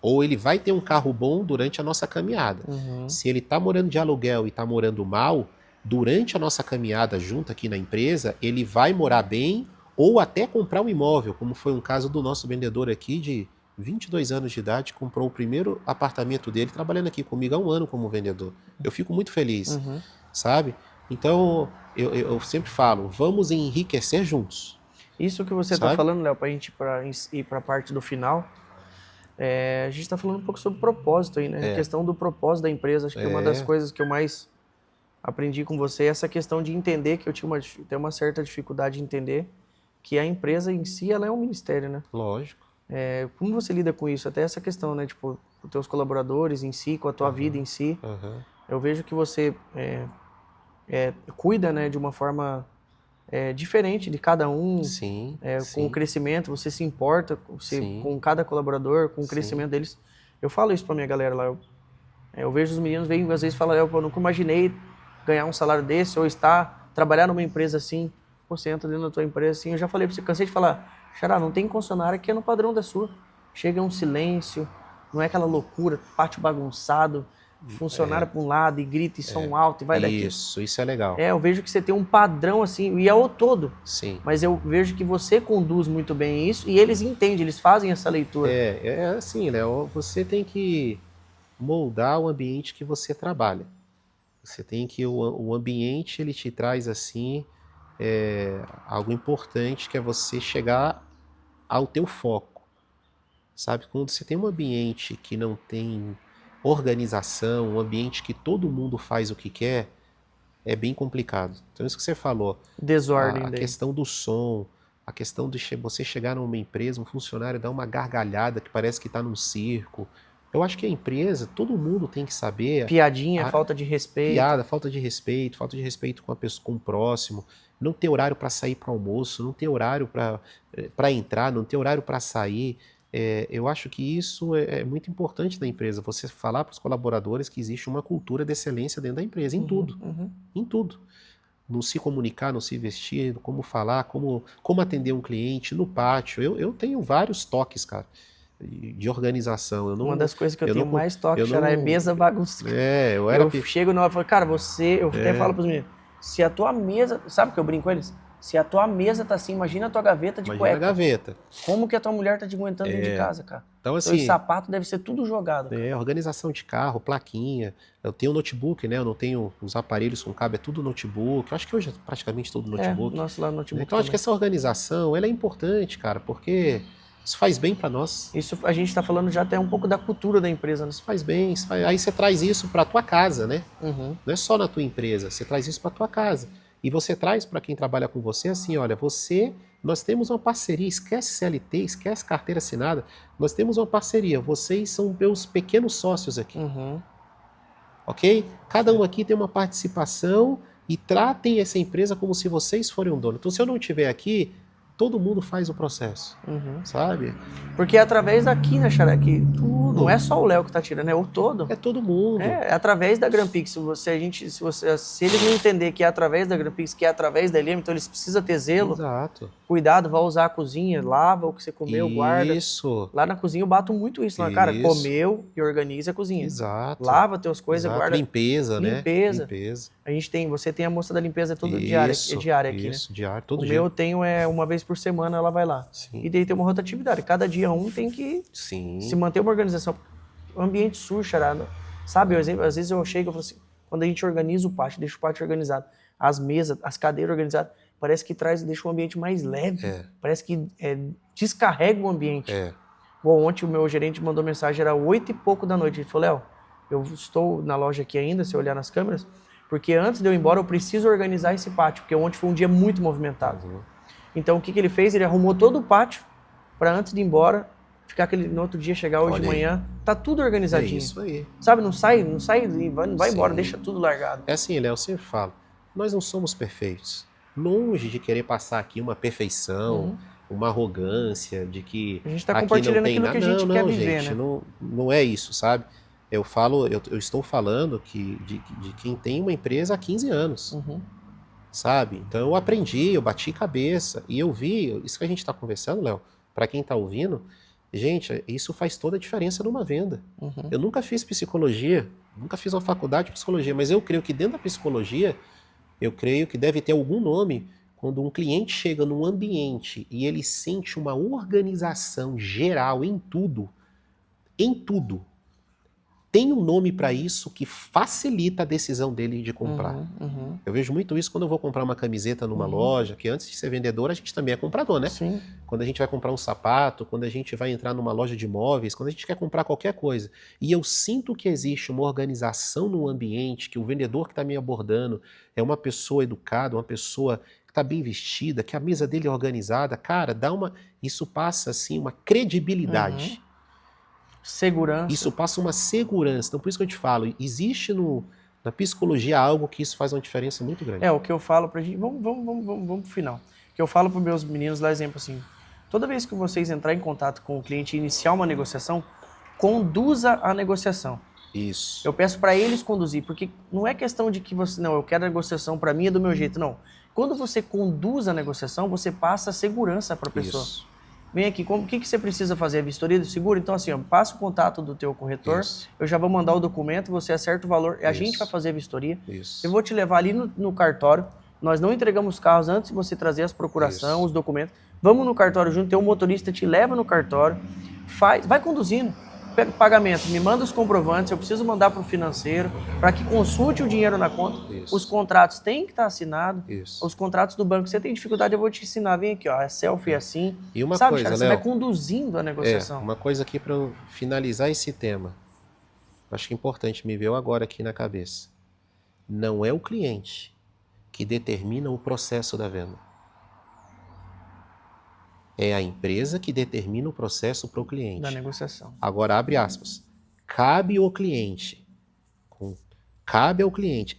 Ou ele vai ter um carro bom durante a nossa caminhada. Se ele está morando de aluguel e está morando mal, durante a nossa caminhada junto aqui na empresa, ele vai morar bem ou até comprar um imóvel, como foi um caso do nosso vendedor aqui de 22 anos de idade, comprou o primeiro apartamento dele, trabalhando aqui comigo há 1 ano como vendedor. Eu fico muito feliz, sabe? Então, eu sempre falo, vamos enriquecer juntos. Isso que você está falando, Léo, para a gente ir para a parte do final, a gente está falando um pouco sobre propósito aí, né? A questão do propósito da empresa. Acho que uma das coisas que eu mais aprendi com você é essa questão de entender que eu tenho uma certa dificuldade de entender que a empresa em si, ela é um ministério, né? Lógico. Como você lida com isso? Até essa questão, né? Tipo, com os teus colaboradores em si, com a tua vida em si. Eu vejo que você cuida, né, de uma forma diferente de cada um. Sim, com o crescimento, você se importa com cada colaborador, com o crescimento deles. Eu falo isso pra minha galera lá. Eu vejo os meninos vêm às vezes falam, eu nunca imaginei ganhar um salário desse ou trabalhar numa empresa assim. Você entra dentro da tua empresa assim. Eu já falei pra você, cansei de falar, Xará, não tem concessionária que é no padrão da sua. Chega um silêncio, não é aquela loucura, pátio bagunçado, funcionário para um lado e grita e som alto e vai daqui. Isso é legal. Eu vejo que você tem um padrão assim, e é o todo. Sim. Mas eu vejo que você conduz muito bem isso e eles entendem, eles fazem essa leitura. É assim, Léo, você tem que moldar o ambiente que você trabalha. Você tem que, o ambiente ele te traz assim, algo importante que é você chegar ao teu foco. Sabe, quando você tem um ambiente que não tem organização, um ambiente que todo mundo faz o que quer, é bem complicado. Então isso que você falou, desordem, a questão do som, a questão de você chegar numa empresa, um funcionário dar uma gargalhada que parece que está num circo. Eu acho que a empresa, todo mundo tem que saber... Piadinha, falta de respeito. Piada, falta de respeito com a pessoa, com o próximo, não ter horário para sair para almoço, não ter horário para entrar, não ter horário para sair. Eu acho que isso é muito importante da empresa, você falar para os colaboradores que existe uma cultura de excelência dentro da empresa, em tudo, em tudo. Não se comunicar, não se vestir, como falar, como atender um cliente no pátio. Eu tenho vários toques, cara, de organização. Uma das coisas que eu tenho mais toque, Xará, é mesa bagunçada. Eu chego na hora e falo, cara, eu até falo para os meninos, se a tua mesa, sabe o que eu brinco com eles? Se a tua mesa tá assim, imagina a tua gaveta de cueca. Imagina a gaveta. Como que a tua mulher tá te aguentando dentro de casa, cara? Então, assim... Então, sapato deve ser tudo jogado. Organização de carro, plaquinha. Eu tenho notebook, né? Eu não tenho os aparelhos com cabo, é tudo notebook. Eu acho que hoje é praticamente tudo notebook. Nosso lá notebook. Então, acho que essa organização, ela é importante, cara, porque isso faz bem para nós. Isso a gente tá falando já até um pouco da cultura da empresa, né? Isso faz bem. Aí você traz isso para tua casa, né? Não é só na tua empresa, você traz isso para tua casa. E você traz para quem trabalha com você assim, olha, nós temos uma parceria, esquece CLT, esquece carteira assinada, nós temos uma parceria, vocês são meus pequenos sócios aqui. Ok? Cada um aqui tem uma participação e tratem essa empresa como se vocês forem um dono. Então, se eu não estiver aqui, todo mundo faz o processo, sabe? Porque é através daqui, né, Xará, que não é só o Léo que tá tirando, é o todo. É todo mundo. É através da Grand Prix. Se eles não entender que é através da Grand Prix, que é através da LM, então eles precisam ter zelo. Exato. Cuidado, vai usar a cozinha, lava o que você comeu, guarda. Isso. Lá na cozinha eu bato muito isso. Lá, cara, comeu e organiza a cozinha. Exato. Lava teus coisas, guarda. Limpeza, né? Limpeza. Você tem a moça da limpeza todo diária aqui, né? Isso, diário, todo dia. O meu eu tenho uma vez por semana, ela vai lá. Sim. E daí tem uma rotatividade. Cada dia tem que se manter uma organização. O ambiente sujo, Xará. Sabe, às vezes eu chego e falo assim, quando a gente organiza o pátio, deixa o pátio organizado, as mesas, as cadeiras organizadas, parece que deixa o ambiente mais leve, parece que descarrega o ambiente. Bom, ontem o meu gerente mandou mensagem, era 8 e pouco da noite, ele falou, Léo, eu estou na loja aqui ainda, se eu olhar nas câmeras, porque antes de eu ir embora eu preciso organizar esse pátio, porque ontem foi um dia muito movimentado. Então o que ele fez? Ele arrumou todo o pátio para antes de ir embora, ficar no outro dia, chegar hoje de manhã, tá tudo organizadinho. É isso aí. Sabe, não sai, não vai embora, deixa tudo largado. É assim, Léo, eu sempre falo, nós não somos perfeitos. Longe de querer passar aqui uma perfeição, uma arrogância, de que a gente está compartilhando aquilo que a gente quer viver, gente, né? Não é isso, sabe? Eu estou falando de quem tem uma empresa há 15 anos, sabe? Então eu aprendi, eu bati cabeça e eu vi, isso que a gente está conversando, Léo, para quem está ouvindo, gente, isso faz toda a diferença numa venda. Eu nunca fiz psicologia, nunca fiz uma faculdade de psicologia, mas eu creio que dentro da psicologia, eu creio que deve ter algum nome quando um cliente chega num ambiente e ele sente uma organização geral em tudo, tem um nome para isso que facilita a decisão dele de comprar. Eu vejo muito isso quando eu vou comprar uma camiseta numa loja, que antes de ser vendedor, a gente também é comprador, né? Sim. Quando a gente vai comprar um sapato, quando a gente vai entrar numa loja de móveis, quando a gente quer comprar qualquer coisa. E eu sinto que existe uma organização no ambiente, que o vendedor que está me abordando é uma pessoa educada, uma pessoa que está bem vestida, que a mesa dele é organizada. Cara, isso passa assim uma credibilidade. Segurança. Isso passa uma segurança. Então, por isso que eu te falo, existe na psicologia algo que isso faz uma diferença muito grande. O que eu falo pra gente... Vamos pro final. O que eu falo pros meus meninos, lá exemplo assim, toda vez que vocês entrarem em contato com o cliente e iniciar uma negociação, conduza a negociação. Isso. Eu peço para eles conduzir, porque não é questão de que você... Não, eu quero a negociação para mim é do meu jeito, não. Quando você conduz a negociação, você passa segurança para a pessoa. Isso. Vem aqui, o que você precisa fazer? A vistoria do seguro? Então, assim, passa o contato do teu corretor, eu já vou mandar o documento, você acerta o valor, a gente vai fazer a vistoria. Eu vou te levar ali no cartório, nós não entregamos carros antes de você trazer as procurações, os documentos. Vamos no cartório junto, tem um motorista, te leva no cartório, vai conduzindo. Pega o pagamento, me manda os comprovantes, eu preciso mandar para o financeiro, para que consulte o dinheiro na conta. Os contratos têm que estar assinados. Os contratos do banco, você tem dificuldade, eu vou te ensinar. Vem aqui, ó, é selfie assim. E uma sabe, coisa, cara, Léo, você vai conduzindo a negociação. Uma coisa aqui para finalizar esse tema. Acho que é importante, me veio agora aqui na cabeça. Não é o cliente que determina o processo da venda. É a empresa que determina o processo para o cliente. Da negociação. Agora, abre aspas. Cabe ao cliente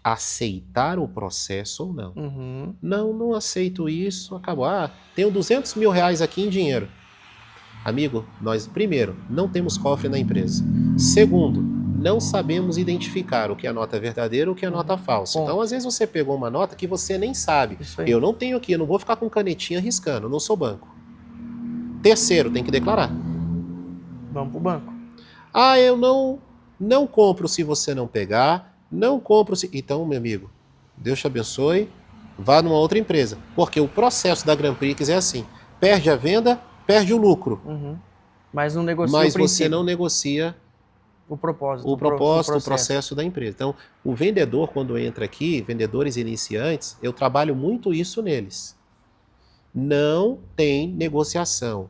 aceitar o processo ou não. Não aceito isso, acabou. Tenho 200 mil reais aqui em dinheiro. Amigo, nós, primeiro, não temos cofre na empresa. Segundo, não sabemos identificar o que é nota verdadeira ou o que é nota falsa. Então, às vezes você pegou uma nota que você nem sabe. Eu não tenho aqui, eu não vou ficar com canetinha riscando, eu não sou banco. Terceiro, tem que declarar. Vamos pro banco. Eu não compro se você não pegar, não compro se... Então, meu amigo, Deus te abençoe, vá numa outra empresa. Porque o processo da Grand Prix é assim, perde a venda, perde o lucro. Mas não negocia Mas você não negocia o propósito. O processo da empresa. Então, o vendedor, quando entra aqui, vendedores iniciantes, eu trabalho muito isso neles. Não tem negociação.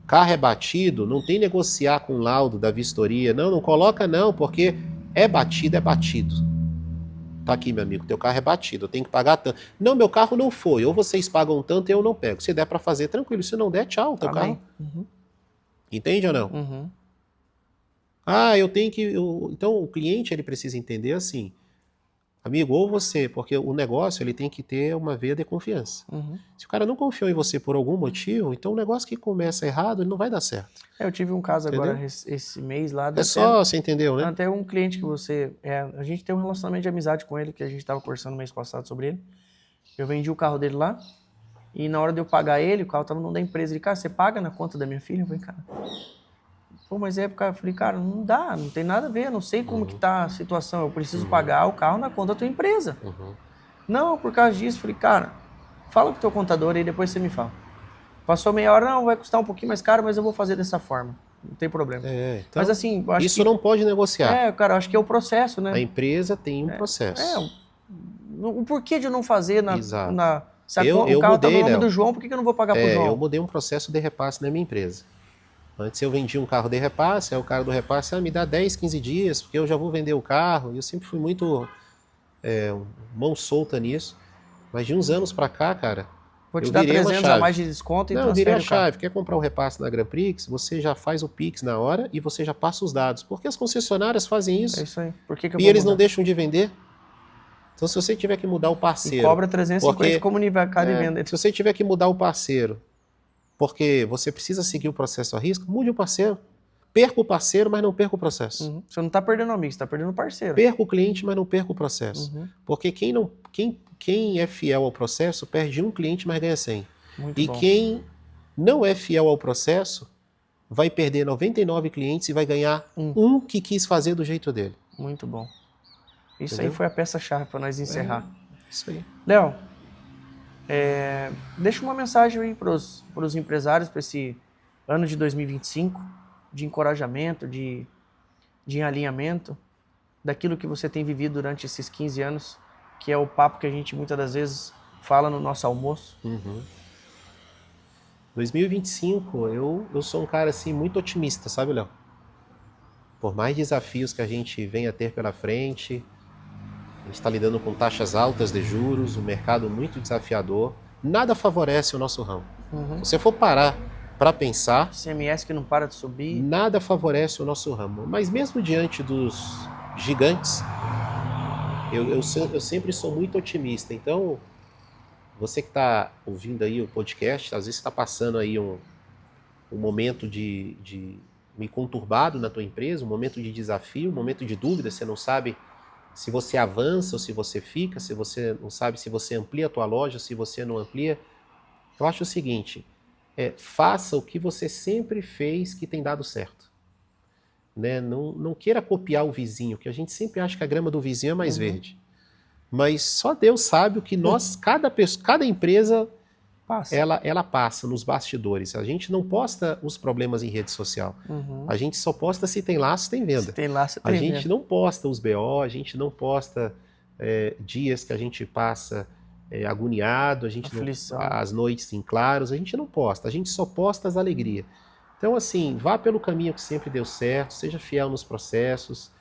Carro é batido, não tem negociar com o laudo da vistoria. Não coloca não, porque é batido, é batido. Tá aqui, meu amigo, teu carro é batido, eu tenho que pagar tanto. Não, meu carro não foi, ou vocês pagam tanto e eu não pego. Se der para fazer, tranquilo. Se não der, tchau, teu carro. Entende ou não? Eu tenho que... Então, o cliente, ele precisa entender assim, amigo, ou você, porque o negócio ele tem que ter uma veia de confiança. Se o cara não confiou em você por algum motivo, então o negócio que começa errado, ele não vai dar certo. Eu tive um caso agora esse mês lá. Você entendeu, né? Até um cliente que a gente tem um relacionamento de amizade com ele, que a gente estava conversando mês passado sobre ele. Eu vendi o carro dele lá, e na hora de eu pagar ele, o carro estava no nome da empresa. Ele, cara, você paga na conta da minha filha? Eu falei, cara... mas eu falei, cara, não dá, não tem nada a ver, eu não sei como que tá a situação, eu preciso pagar o carro na conta da tua empresa. Não, por causa disso, falei, cara, fala com o teu contador aí, depois você me fala. Passou meia hora, não, vai custar um pouquinho mais caro, mas eu vou fazer dessa forma. não tem problema. Então, mas assim, eu acho isso não pode negociar. Cara, eu acho que é o processo, né? A empresa tem um processo. O porquê de eu não fazer Exato. Se o carro tá no nome do João, por que eu não vou pagar pro João? Eu mudei um processo de repasse na minha empresa. Antes eu vendia um carro de repasse, aí o cara do repasse me dá 10, 15 dias, porque eu já vou vender o carro. E eu sempre fui muito mão solta nisso. Mas de uns anos pra cá, cara, vou te dar 300 a mais de desconto e eu virei a chave. Quer comprar o repasse na Grand Prix? Você já faz o Pix na hora e você já passa os dados. Porque as concessionárias fazem isso. É isso aí. Por que eu e eles não deixam de vender. Então, se você tiver que mudar o parceiro... E cobra 350 como cada venda. Se você tiver que mudar o parceiro, porque você precisa seguir o processo a risco, mude o parceiro. Perca o parceiro, mas não perca o processo. Você não está perdendo amigo, você está perdendo o parceiro. Perca o cliente, mas não perca o processo. Porque quem é fiel ao processo perde um cliente, mas ganha 100. Muito bom. Quem não é fiel ao processo vai perder 99 clientes e vai ganhar um que quis fazer do jeito dele. Muito bom. Isso aí foi a peça-chave para nós encerrar. Isso aí. Léo, deixa uma mensagem aí para os empresários para esse ano de 2025, de encorajamento, de alinhamento, daquilo que você tem vivido durante esses 15 anos, que é o papo que a gente muitas das vezes fala no nosso almoço. 2025, eu sou um cara assim muito otimista, sabe, Léo? Por mais desafios que a gente venha a ter pela frente, a gente está lidando com taxas altas de juros, um mercado muito desafiador, nada favorece o nosso ramo. Se você for parar para pensar... CMS que não para de subir. Nada favorece o nosso ramo. Mas mesmo diante dos gigantes, eu sempre sou muito otimista. Então, você que está ouvindo aí o podcast, às vezes está passando aí um momento de meio conturbado na tua empresa, um momento de desafio, um momento de dúvida, você não sabe se você avança ou se você fica, se você não sabe se você amplia a tua loja, se você não amplia. Eu acho o seguinte, faça o que você sempre fez que tem dado certo. Né? Não queira copiar o vizinho, que a gente sempre acha que a grama do vizinho é mais verde. Mas só Deus sabe o que cada empresa passa. Ela passa nos bastidores. A gente não posta os problemas em rede social. A gente só posta se tem laço, tem venda. Se tem laço, tem venda. A gente não posta os BO, a gente não posta dias que a gente passa agoniado, a gente as noites em claros, a gente não posta. A gente só posta as alegrias. Então, assim, vá pelo caminho que sempre deu certo, seja fiel nos processos,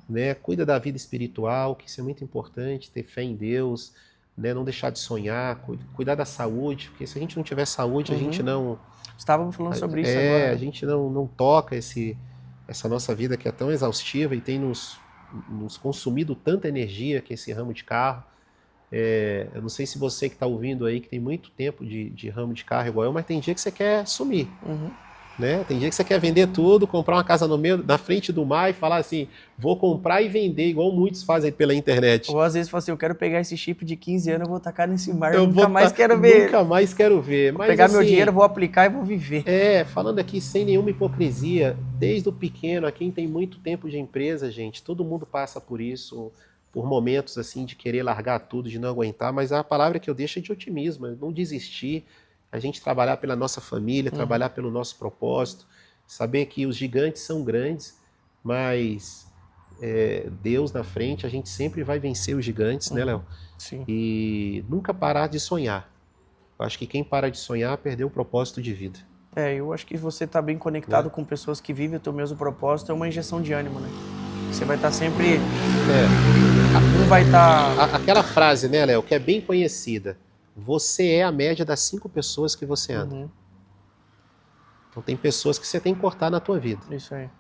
né? Cuida da vida espiritual, que isso é muito importante, ter fé em Deus, né? Não deixar de sonhar, cuidar da saúde, porque se a gente não tiver saúde, a gente não... Estávamos falando sobre isso agora. A gente não toca essa nossa vida que é tão exaustiva e tem nos consumido tanta energia que esse ramo de carro. Eu não sei se você que está ouvindo aí, que tem muito tempo de ramo de carro igual eu, mas tem dia que você quer sumir. Né? Tem dia que você quer vender tudo, comprar uma casa na frente do mar e falar assim, vou comprar e vender, igual muitos fazem pela internet. Ou às vezes fala assim, eu quero pegar esse chip de 15 anos, eu vou tacar nesse mar, eu nunca mais quero ver. Nunca mais quero ver. Vou pegar meu dinheiro, vou aplicar e vou viver. Falando aqui sem nenhuma hipocrisia, desde o pequeno, a quem tem muito tempo de empresa, gente, todo mundo passa por isso, por momentos assim de querer largar tudo, de não aguentar, mas a palavra que eu deixo é de otimismo, não desistir, a gente trabalhar pela nossa família, trabalhar pelo nosso propósito, saber que os gigantes são grandes, mas Deus na frente, a gente sempre vai vencer os gigantes, né, Léo? Sim. E nunca parar de sonhar. Eu acho que quem para de sonhar perdeu o propósito de vida. Eu acho que você está bem conectado com pessoas que vivem o teu mesmo propósito, é uma injeção de ânimo, né? Você vai estar sempre... Um vai estar... Aquela frase, né, Léo, que é bem conhecida. Você é a média das 5 pessoas que você anda. Então tem pessoas que você tem que cortar na tua vida. Isso aí.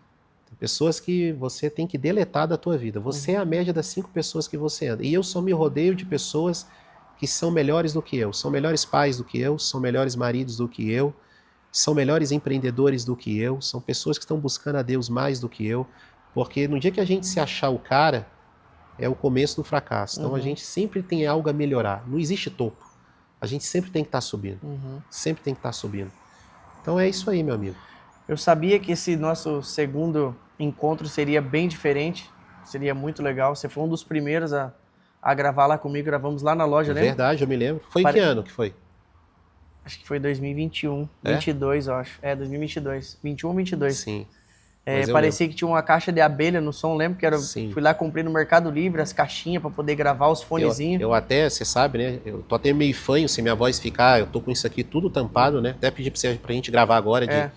Tem pessoas que você tem que deletar da tua vida. Você é a média das 5 pessoas que você anda. E eu só me rodeio de pessoas que são melhores do que eu. São melhores pais do que eu, são melhores maridos do que eu, são melhores empreendedores do que eu, são pessoas que estão buscando a Deus mais do que eu. Porque no dia que a gente se achar o cara, é o começo do fracasso. Então a gente sempre tem algo a melhorar. Não existe topo. A gente sempre tem que estar subindo. Sempre tem que estar subindo. Então é isso aí, meu amigo. Eu sabia que esse nosso segundo encontro seria bem diferente. Seria muito legal. Você foi um dos primeiros a gravar lá comigo. Gravamos lá na loja, né? Verdade, eu me lembro. Foi que ano que foi? Acho que foi 2021. 22, eu acho. 2022. 21 ou 22. Sim. Parecia que tinha uma caixa de abelha no som, lembro que era. Sim. Fui lá, comprei no Mercado Livre as caixinhas para poder gravar os fonezinhos. Eu até, você sabe, né? Eu tô até meio fanho se minha voz ficar. Eu tô com isso aqui tudo tampado, né? Até pedi pra gente gravar agora,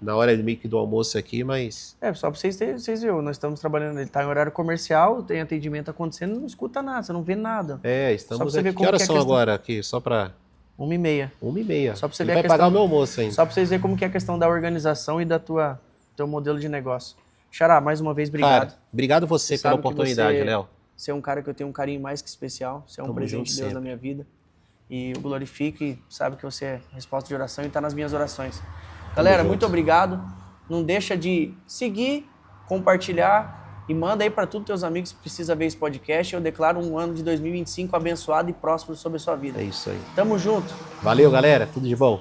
na hora meio que do almoço aqui, mas. Só pra vocês viram, nós estamos trabalhando, ele tá em horário comercial, tem atendimento acontecendo, não escuta nada, você não vê nada. Estamos aqui. Que horas são agora aqui? Só pra. 1h30. 1h30. Só pra você ele ver vai pagar o meu almoço ainda. Só pra vocês verem como que é a questão da organização e da teu modelo de negócio. Xará, mais uma vez, obrigado. Cara, obrigado você pela oportunidade, Léo. Você é um cara que eu tenho um carinho mais que especial. Você é um presente de Deus na minha vida. E eu glorifico e sabe que você é resposta de oração e está nas minhas orações. Galera, muito obrigado. Não deixa de seguir, compartilhar e manda aí para todos os teus amigos que precisam ver esse podcast. Eu declaro um ano de 2025 abençoado e próspero sobre a sua vida. É isso aí. Tamo junto. Valeu, galera. Tudo de bom.